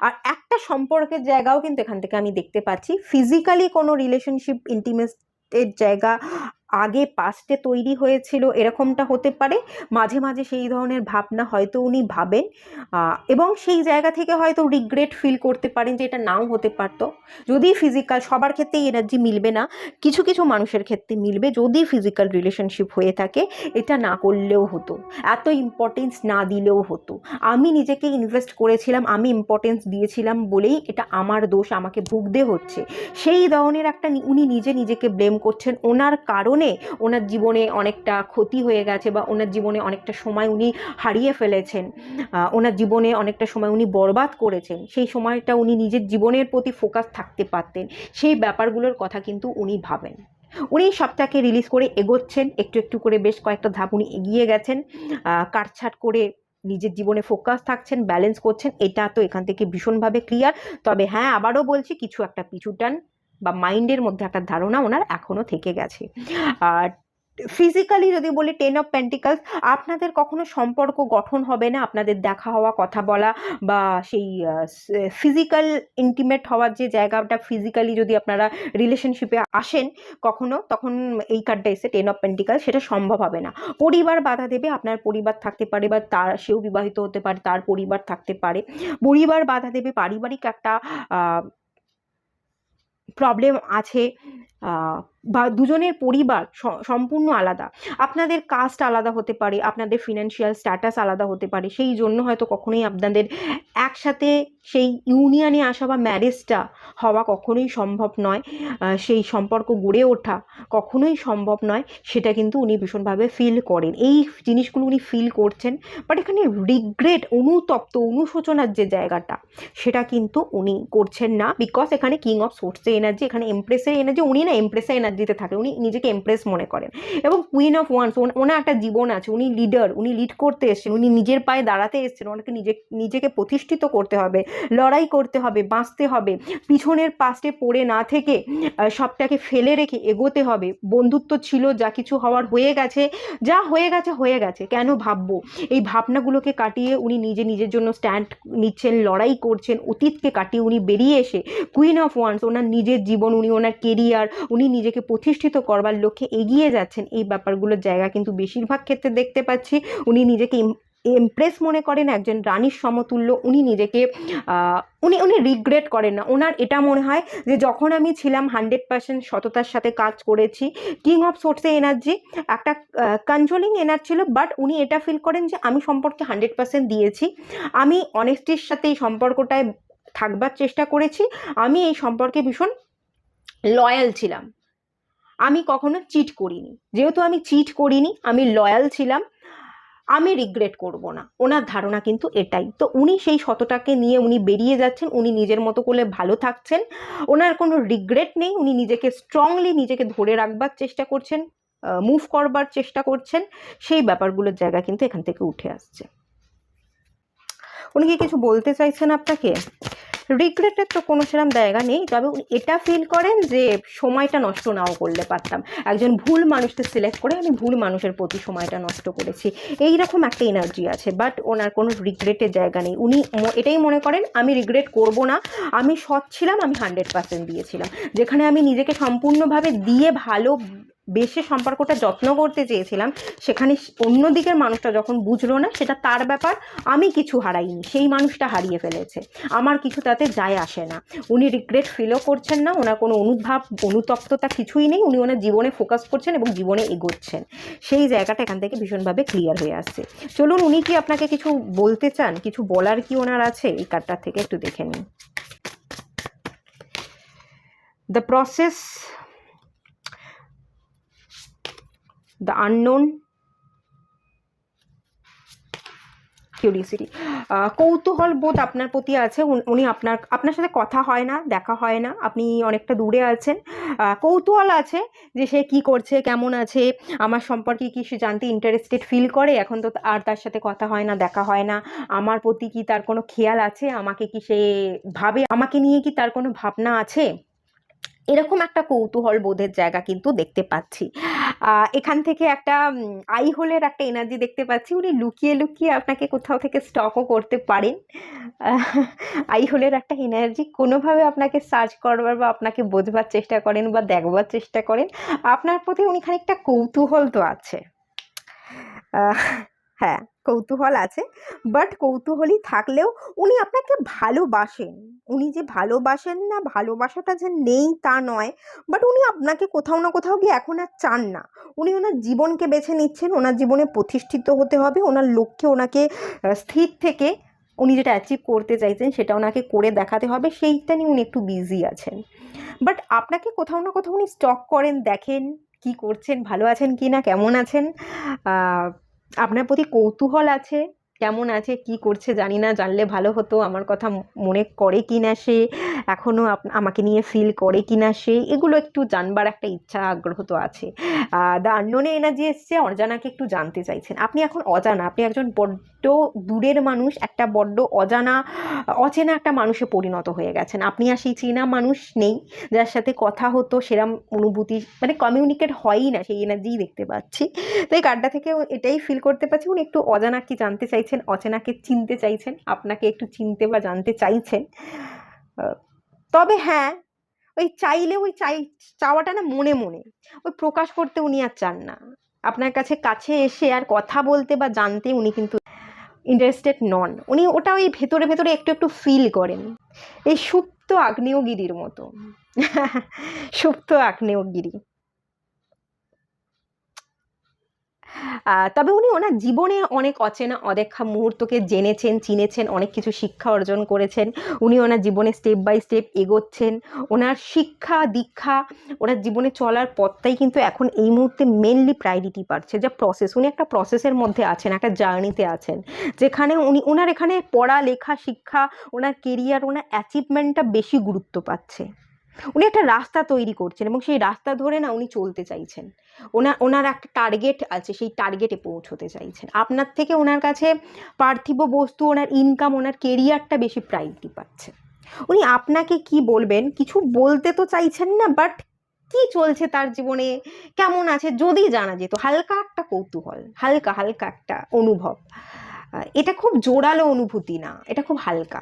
আর একটা সম্পর্কের জায়গাও কিন্তু এখান থেকে আমি দেখতে পাচ্ছি, ফিজিক্যালি কোনো রিলেশনশিপ ইন্টিমেটের জায়গা আগে পাস্টে তৈরি হয়েছিল, এরকমটা হতে পারে। মাঝে মাঝে সেই ধরনের ভাবনা হয়তো উনি ভাবেন, এবং সেই জায়গা থেকে হয়তো রিগ্রেট ফিল করতে পারেন যে এটা নাও হতে পারতো যদি ফিজিক্যাল, সবার ক্ষেত্রেই এনার্জি মিলবে না, কিছু কিছু মানুষের ক্ষেত্রে মিলবে, যদি ফিজিক্যাল রিলেশনশিপ হয়ে থাকে এটা না করলেও হতো, এত ইম্পর্টেন্স না দিলেও হতো, আমি নিজেকে ইনভেস্ট করেছিলাম, আমি ইম্পর্টেন্স দিয়েছিলাম বলেই এটা আমার দোষ, আমাকে ভুগতে হচ্ছে, সেই ধরনের একটা উনি নিজেকে ব্লেম করছেন। ওনার কারণে ওনার জীবনে অনেকটা ক্ষতি হয়ে গেছে, বা ওনার জীবনে অনেকটা সময় উনি হারিয়ে ফেলেছেন, ওনার জীবনে অনেকটা সময় উনি বরবাদ করেছেন, সেই সময়টা উনি নিজের জীবনের প্রতি ফোকাস থাকতে পারতেন, সেই ব্যাপারগুলোর কথা কিন্তু উনি ভাবেন। উনি সবটাকে রিলিজ করে এগোচ্ছেন, একটু একটু করে বেশ কয়েকটা ধাপ উনি এগিয়ে গেছেন, কাটছাট করে নিজের জীবনে ফোকাস থাকছেন, ব্যালেন্স করছেন, এটা তো এখান থেকে ভীষণভাবে ক্লিয়ার। তবে হ্যাঁ, আবারও বলছি, কিছু একটা পিছুটান বা মাইন্ডের মধ্যে একটা ধারণা ওনার এখনও থেকে গেছে। আর ফিজিক্যালি যদি বলি 10 অফ পেন্টিকলস, আপনাদের কখনো সম্পর্ক গঠন হবে না, আপনাদের দেখা হওয়া, কথা বলা বা সেই ফিজিক্যাল ইন্টিমেট হওয়ার যে জায়গাটা, ফিজিক্যালি যদি আপনারা রিলেশনশিপে আসেন কখনো, তখন এই কার্ডটা এসে 10 অফ পেন্টিকলস, সেটা সম্ভব হবে না। পরিবার বাধা দেবে, আপনার পরিবার থাকতে পারে, বা সেও বিবাহিত হতে পারে, তার পরিবার থাকতে পারে, পরিবার বাধা দেবে, পারিবারিক একটা প্রবলেম আছে, বা দুজনের পরিবার সম্পূর্ণ আলাদা, আপনাদের কাস্ট আলাদা হতে পারে, আপনাদের ফিনান্সিয়াল স্ট্যাটাস আলাদা হতে পারে, সেই জন্য হয়তো কখনোই আপনাদের একসাথে সেই ইউনিয়নে আসা বা ম্যারেজটা হওয়া কখনোই সম্ভব নয়, সেই সম্পর্ক গড়ে ওঠা কখনোই সম্ভব নয়, সেটা কিন্তু উনি ভীষণভাবে ফিল করেন, এই জিনিসগুলো উনি ফিল করছেন। বাট এখানে রিগ্রেট, অনুতপ্ত, অনুশোচনার যে জায়গাটা, সেটা কিন্তু উনি করছেন না, বিকজ এখানে কিং অফ সোর্সের এনার্জি, এখানে এমপ্রেসের এনার্জি, উনি না এমপ্রেসের এনার্জিতে থাকে, উনি নিজেকে এমপ্রেস মনে করেন, এবং কুইন অফ ওয়ান্স, ওনার একটা জীবন আছে, উনি লিডার, উনি লিড করতে এসেছেন, উনি নিজের পায়ে দাঁড়াতে এসেছেন, ওনাকে নিজেকে প্রতিষ্ঠিত করতে হবে, লড়াই করতে হবে, বাঁচতে হবে, পিছনের পাশে পড়ে না থেকে সবটাকে ফেলে রেখে এগোতে হবে। বন্ধুত্ব ছিল, যা কিছু হওয়ার হয়ে গেছে, যা হয়ে গেছে হয়ে গেছে, কেন ভাববো, এই ভাবনাগুলোকে কাটিয়ে উনি নিজের জন্য স্ট্যান্ড নিচ্ছেন, লড়াই করছেন, অতীতকে কাটিয়ে উনি বেরিয়ে এসে কুইন অফ ওয়ান্স, ওনার নিজের জীবন, উনি ওনার কেরিয়ার, উনি নিজেকে প্রতিষ্ঠিত করবার লক্ষ্যে এগিয়ে যাচ্ছেন, এই ব্যাপারগুলোর জায়গা কিন্তু বেশিরভাগ ক্ষেত্রে দেখতে পাচ্ছি। উনি নিজেকে এমপ্রেস মনে করেন, একজন রানীর সমতুল্য, উনি নিজেকে উনি রিগ্রেট করেন না, ওনার এটা মনে হয় যে যখন আমি ছিলাম 100% সততার সাথে কাজ করেছি। কিং অফ সোর্সের এনার্জি একটা কন্ট্রোলিং এনার্জি ছিল, বাট উনি এটা ফিল করেন যে আমি সম্পর্কে 100% দিয়েছি, আমি অনেস্টির সাথে এই সম্পর্কটায় থাকবার চেষ্টা করেছি, আমি এই সম্পর্কে ভীষণ লয়াল ছিলাম, আমি কখনো চিট করিনি, যেহেতু আমি চিট করিনি, আমি লয়াল ছিলাম, আমি রিগ্রেট করব না, ওনার ধারণা কিন্তু এটাই। তো উনি সেই সততাকে নিয়ে উনি বেরিয়ে যাচ্ছেন, উনি নিজের মতো করে ভালো থাকছেন, ওনার কোনো রিগ্রেট নেই, উনি নিজেকে স্ট্রংলি নিজেকে ধরে রাখবার চেষ্টা করছেন, মুভ করবার চেষ্টা করছেন, সেই ব্যাপারগুলোর জায়গা কিন্তু এখান থেকে উঠে আসছে। উনি কি কিছু বলতে চাইছেন আপনাকে? রিগ্রেটের তো কোনো সেরকম জায়গা নেই, তবে উনি এটা ফিল করেন যে সময়টা নষ্ট নাও করলে পারতাম, একজন ভুল মানুষকে সিলেক্ট করে আমি ভুল মানুষের প্রতি সময়টা নষ্ট করেছি, এইরকম একটা এনার্জি আছে। বাট ওনার কোনো রিগ্রেটের জায়গা নেই, উনি এটাই মনে করেন আমি রিগ্রেট করব না, আমি সৎ ছিলাম, আমি 100% দিয়েছিলাম, যেখানে আমি নিজেকে সম্পূর্ণভাবে দিয়ে ভালো বেশি সম্পর্কটা যত্ন করতে চেয়েছিলাম, সেখানে অন্য দিকের মানুষটা যখন বুঝলো না, সেটা তার ব্যাপার, আমি কিছু হারাইনি, সেই মানুষটা হারিয়ে ফেলেছে, আমার কিছু তাতে যায় আসে না। উনি রিগ্রেট ফিলও করছেন না, ওনার কোনো অনুতপ্ততা কিছুই নেই, উনি ওনার জীবনে ফোকাস করছেন এবং জীবনে এগোচ্ছেন। সেই জায়গাটা এখান থেকে ভীষণভাবে ক্লিয়ার হয়ে আসছে। চলুন, উনি কি আপনাকে কিছু বলতে চান, কিছু বলার কি ওনার আছে, এই কার্ডটা থেকে একটু দেখে নিন। The process, the unknown, curiosity, কৌতূহল বোধ আপনার প্রতি আছে। উনি আপনার সাথে কথা হয় না, দেখা হয় না, আপনি অনেকটা দূরে আছেন। কৌতূহল আছে যে সে কি করছে, কেমন আছে, আমার সম্পর্কে কি সে জানতে ইন্টারেস্টেড ফিল করে। এখন তো আর তার সাথে কথা হয় না, দেখা হয় না, আমার প্রতি কি তার কোনো খেয়াল আছে, আমাকে কি সে ভাবে, আমাকে নিয়ে কি তার কোনো ভাবনা আছে, এরকম একটা কৌতূহল বোধের জায়গা কিন্তু দেখতে পাচ্ছি। এখান থেকে একটা আই হোলের একটা এনার্জি দেখতে পাচ্ছি। উনি লুকিয়ে লুকিয়ে আপনাকে কোথাও থেকে স্টকও করতে পারেন। আই হোলের একটা এনার্জি, কোনোভাবে আপনাকে সার্চ করবার বা আপনাকে বোঝবার চেষ্টা করেন বা দেখবার চেষ্টা করেন। আপনার প্রতি উনি খানিকটা কৌতূহল তো আছে, হ্যাঁ কৌতূহল আছে, বাট কৌতূহলী থাকলেও উনি আপনাকে ভালোবাসেন। উনি যে ভালোবাসেন না, ভালোবাসাটা যে নেই তা নয়, বাট উনি আপনাকে কোথাও না কোথাও গিয়ে এখন আর চান না। উনি ওনার জীবনকে বেছে নিচ্ছেন, ওনার জীবনে প্রতিষ্ঠিত হতে হবে, ওনার লক্ষ্যে ওনাকে স্থির থেকে উনি যেটা অ্যাচিভ করতে চাইছেন সেটা ওনাকে করে দেখাতে হবে, সেইটা নিয়ে উনি একটু বিজি আছেন। বাট আপনাকে কোথাও না কোথাও উনি স্টক করেন, দেখেন কি করছেন, ভালো আছেন কি না, কেমন আছেন, আপনার প্রতি কৌতূহল আছে, কেমন আছে, কি করছে জানি না, জানলে ভালো হতো, আমার কথা মনে করে কি না সে, এখনও আমাকে নিয়ে ফিল করে কি না সে, এগুলো একটু জানবার একটা ইচ্ছা আগ্রহ তো আছে। দ্য আননোনে এনার্জি এসছে, অজানাকে একটু জানতে চাইছেন। আপনি এখন অজানা, আপনি একজন বড্ড দূরের মানুষ, একটা বড্ড অচেনা একটা মানুষে পরিণত হয়ে গেছেন। আপনি আর সেই চেনা মানুষ নেই, যার সাথে কথা হতো, সেরম অনুভূতি মানে কমিউনিকেট হয়ই না, সেই এনার্জিই দেখতে পাচ্ছি। তো এই কার্ডটা থেকে এটাই ফিল করতে পারছি, উনি একটু অজানাকে জানতে চাইছেন, অচেনাকে চিনতে চাইছেন, আপনাকে একটু চিনতে বা জানতে চাইছেন। তবে হ্যাঁ, ওই চাইলে চাওয়াটা না মনে মনে, ওই প্রকাশ করতে উনি আর চান না। আপনার কাছে এসে আর কথা বলতে বা জানতে উনি কিন্তু ইন্টারেস্টেড নন। উনি ওটা ওই ভেতরে ভেতরে একটু একটু ফিল করেন, এই সুপ্ত আগ্নেয়গিরির মতো। সুপ্ত আগ্নেয়গিরি। তবে উনি ওনার জীবনে অনেক অচেনা অদেখা মুহূর্তকে জেনেছেন, চিনেছেন, অনেক কিছু শিক্ষা অর্জন করেছেন। উনি ওনার জীবনে স্টেপ বাই স্টেপ এগোচ্ছেন। ওনার শিক্ষা দীক্ষা, ওনার জীবনে চলার পথটাই কিন্তু এখন এই মুহূর্তে মেনলি প্রায়োরিটি পাচ্ছে, যা প্রসেস। উনি একটা প্রসেসের মধ্যে আছেন, একটা জার্নিতে আছেন, যেখানে ওনার এখানে পড়ালেখা, শিক্ষা, ওনার কেরিয়ার, ওনার অ্যাচিভমেন্টটা বেশি গুরুত্ব পাচ্ছে। উনি একটা রাস্তা তৈরি করছেন এবং সেই রাস্তা ধরে না উনি চলতে চাইছেন। ওনার একটা টার্গেট আছে, সেই টার্গেটে পৌঁছতে চাইছেন। আপনার থেকে ওনার কাছে পার্থিব বস্তু, ওনার ইনকাম, ওনার কেরিয়ারটা বেশি প্রায়োরিটি পাচ্ছে। উনি আপনাকে কি বলবেন, কিছু বলতে তো চাইছেন না, বাট কি চলছে তার জীবনে, কেমন আছে যদি জানা যেত, হালকা একটা কৌতূহল, হালকা হালকা একটা অনুভব। এটা খুব জোরালো অনুভূতি না, এটা খুব হালকা।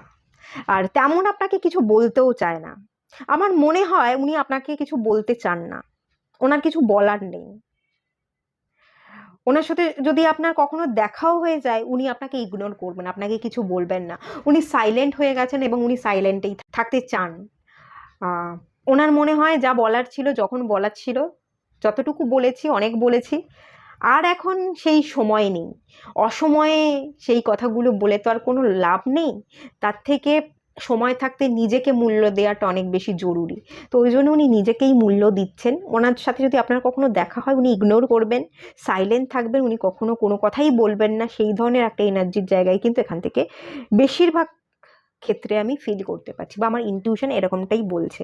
আর তেমন আপনাকে কিছু বলতেও চায় না। আমার মনে হয় উনি আপনাকে কিছু বলতে চান না, ওনার কিছু বলার নেই। ওনার সাথে যদি আপনার কখনো দেখাও হয়ে যায়, উনি আপনাকে ইগনোর করবেন, আপনাকে কিছু বলবেন না। উনি সাইলেন্ট হয়ে গেছেন এবং উনি সাইলেন্টেই থাকতে চান। ওনার মনে হয় যা বলার ছিল, যখন বলার ছিল, যতটুকু বলেছি, অনেক বলেছি, আর এখন সেই সময় নেই। অসময়ে সেই কথাগুলো বলে তো আর কোনো লাভ নেই। তার থেকে সময় থাকতে নিজেকে মূল্য দেওয়াটা অনেক বেশি জরুরি। তো ওই জন্য উনি নিজেকেই মূল্য দিচ্ছেন। ওনার সাথে যদি আপনার কখনো দেখা হয়, উনি ইগনোর করবেন, সাইলেন্ট থাকবেন, উনি কখনো কোনো কথাই বলবেন না। সেই ধরনের একটা এনার্জির জায়গায় কিন্তু এখান থেকে বেশিরভাগ ক্ষেত্রে আমি ফিল করতে পারছি, বা আমার ইনটিউশন এরকমটাই বলছে।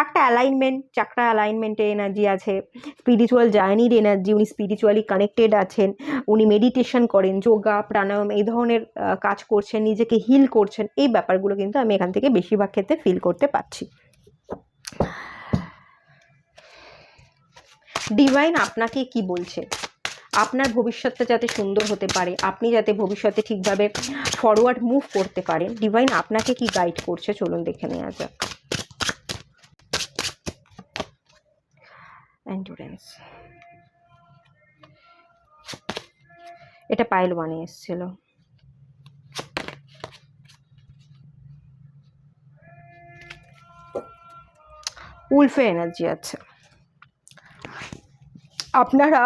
একটা অ্যালাইনমেন্ট, চাকরা অ্যালাইনমেন্টের এনার্জি আছে, স্পিরিচুয়াল জার্নির এনার্জি, উনি স্পিরিচুয়ালি কানেক্টেড আছেন, উনি মেডিটেশন করেন, যোগা, প্রাণায়াম এই ধরনের কাজ করছেন, নিজেকে হিল করছেন। এই ব্যাপারগুলো কিন্তু আমি এখান থেকে বেশিরভাগ ক্ষেত্রে ফিল করতে পারছি। ডিভাইন আপনাকে কি বলছে, আপনার ভবিষ্যৎটা যাতে সুন্দর হতে পারে, আপনি যাতে ভবিষ্যতে ঠিকভাবে ফরওয়ার্ড মুভ করতে পারেন, ডিভাইন আপনাকে কি গাইড করছে, চলুন দেখে নেওয়া যাক। এন্ডুরেন্স, এটা পাইল 1-এ এসেছিল। উলফে এনার্জি আছে। আপনারা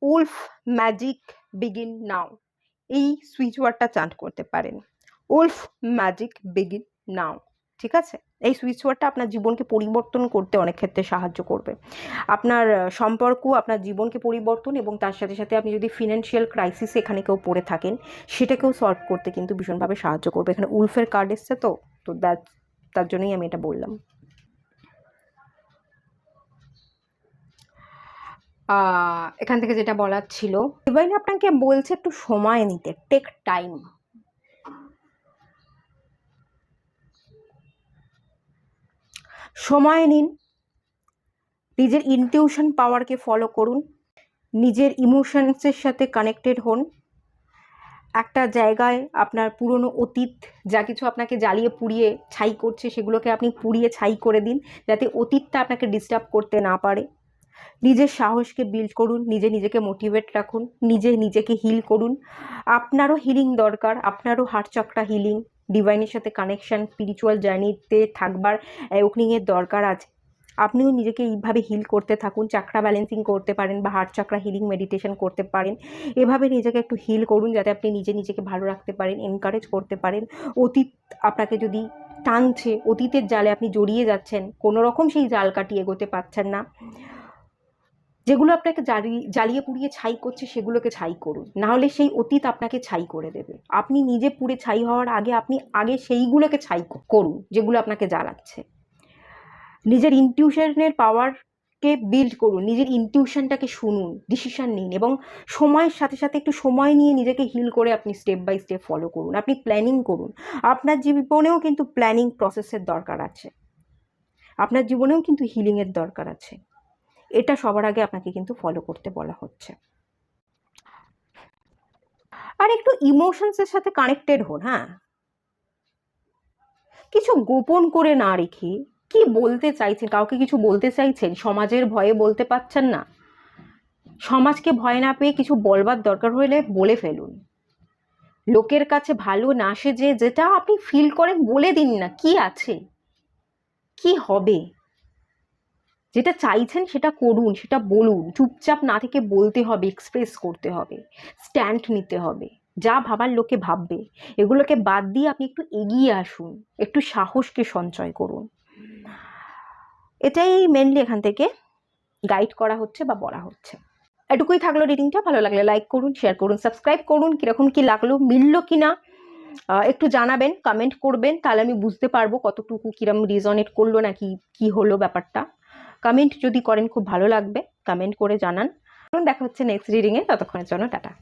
উলফ ম্যাজিক বিগিন নাও এই সুইচ ওয়ার্ডটা চান্ট করতে পারেন। উলফ ম্যাজিক বিগিন নাও, ঠিক আছে? এই সুইচ ওয়ার্ডটা আপনার জীবনকে পরিবর্তন করতে অনেক ক্ষেত্রে সাহায্য করবে। আপনার সম্পর্ক, আপনার জীবনকে পরিবর্তন, এবং তার সাথে সাথে আপনি যদি ফিনান্সিয়াল ক্রাইসিসে এখানে কেউ পড়ে থাকেন সেটাকেও সলভ করতে কিন্তু ভীষণভাবে সাহায্য করবে। এখানে উলফের কার্ড এসছে, তো তার জন্যই আমি এটা বললাম। এখান থেকে যেটা বলার ছিল, ডিভাইন আপনাকে বলছে একটু সময় নিতে, টেক টাইম। সময় নিন, নিজের ইনটিউশন পাওয়ারকে ফলো করুন, নিজের ইমোশনসের সাথে কানেক্টেড হন। একটা জায়গায় আপনার পুরনো অতীত যা কিছু আপনাকে জ্বালিয়ে পুড়িয়ে ছাই করছে সেগুলোকে আপনি পুড়িয়ে ছাই করে দিন, যাতে অতীতটা আপনাকে ডিস্টার্ব করতে না পারে। নিজের সাহসকে বিল্ড করুন, নিজেকে মোটিভেট রাখুন, নিজেকে হিল করুন। আপনারও হিলিং দরকার, আপনারও হার্ট চক্রা হিলিং, ডিভাইনের সাথে কানেকশন, স্পিরিচুয়াল জার্নিতে থাকবার অ্যাওয়েকনিংয়ের দরকার আছে। আপনিও নিজেকে এইভাবে হিল করতে থাকুন, চাকরা ব্যালেন্সিং করতে পারেন বা হার্ট চক্রা হিলিং মেডিটেশন করতে পারেন। এভাবে নিজেকে একটু হিল করুন যাতে আপনি নিজেকে ভালো রাখতে পারেন, এনকারেজ করতে পারেন। অতীত আপনাকে যদি টানছে, অতীতের জালে আপনি জড়িয়ে যাচ্ছেন, কোনো রকম সেই জাল কাটিয়ে এগোতে পারছেন না, যেগুলো আপনাকে জ্বালিয়ে পুড়িয়ে ছাই করছে সেগুলোকে ছাই করুন, নাহলে সেই অতীত আপনাকে ছাই করে দেবে। আপনি নিজে পুড়ে ছাই হওয়ার আগে আপনি আগে সেইগুলোকে ছাই করুন যেগুলো আপনাকে জ্বালাচ্ছে। নিজের ইনটিউশনের পাওয়ারকে বিল্ড করুন, নিজের ইনটিউশনটাকে শুনুন, ডিসিশন নিন, এবং সময়ের সাথে সাথে একটু সময় নিয়ে নিজেকে হিল করে আপনি স্টেপ বাই স্টেপ ফলো করুন। আপনি প্ল্যানিং করুন, আপনার জীবনেও কিন্তু প্ল্যানিং প্রসেসের দরকার আছে, আপনার জীবনেও কিন্তু হিলিংয়ের দরকার আছে। এটা সবার আগে আপনাকে কিন্তু ফলো করতে বলা হচ্ছে। আর একটু ইমোশনসের সাথে কানেক্টেড হন। হ্যাঁ, কিছু গোপন করে না রেখে কি বলতে চাইছেন, কাউকে কিছু বলতে চাইছেন, সমাজের ভয়ে বলতে পারছেন না, সমাজকে ভয় না পেয়ে কিছু বলবার দরকার হলে বলে ফেলুন। লোকের কাছে ভালো না সেজে যেটা আপনি ফিল করেন বলে দিন না, কি আছে, কি হবে, যেটা চাইছেন সেটা করুন, সেটা বলুন। চুপচাপ না থেকে বলতে হবে, এক্সপ্রেস করতে হবে, স্ট্যান্ড নিতে হবে। যা ভাবার লোকে ভাববে এগুলোকে বাদ দিয়ে আপনি একটু এগিয়ে আসুন, একটু সাহসকে সঞ্চয় করুন। এটাই মেনলি এখান থেকে গাইড করা হচ্ছে বা বলা হচ্ছে। এটুকুই থাকলো রিডিংটা। ভালো লাগলে লাইক করুন, শেয়ার করুন, সাবস্ক্রাইব করুন। কীরকম কী লাগলো, মিললো কি না একটু জানাবেন, কমেন্ট করবেন, তাহলে আমি বুঝতে পারবো কতটুকু কিরম রিজনেট করলো নাকি কি হলো ব্যাপারটা। কমেন্ট যদি করেন খুব ভালো লাগবে, কমেন্ট করে জানান। দেখা হচ্ছে নেক্সট রিডিংয়ে, ততক্ষণের জন্য টাটা।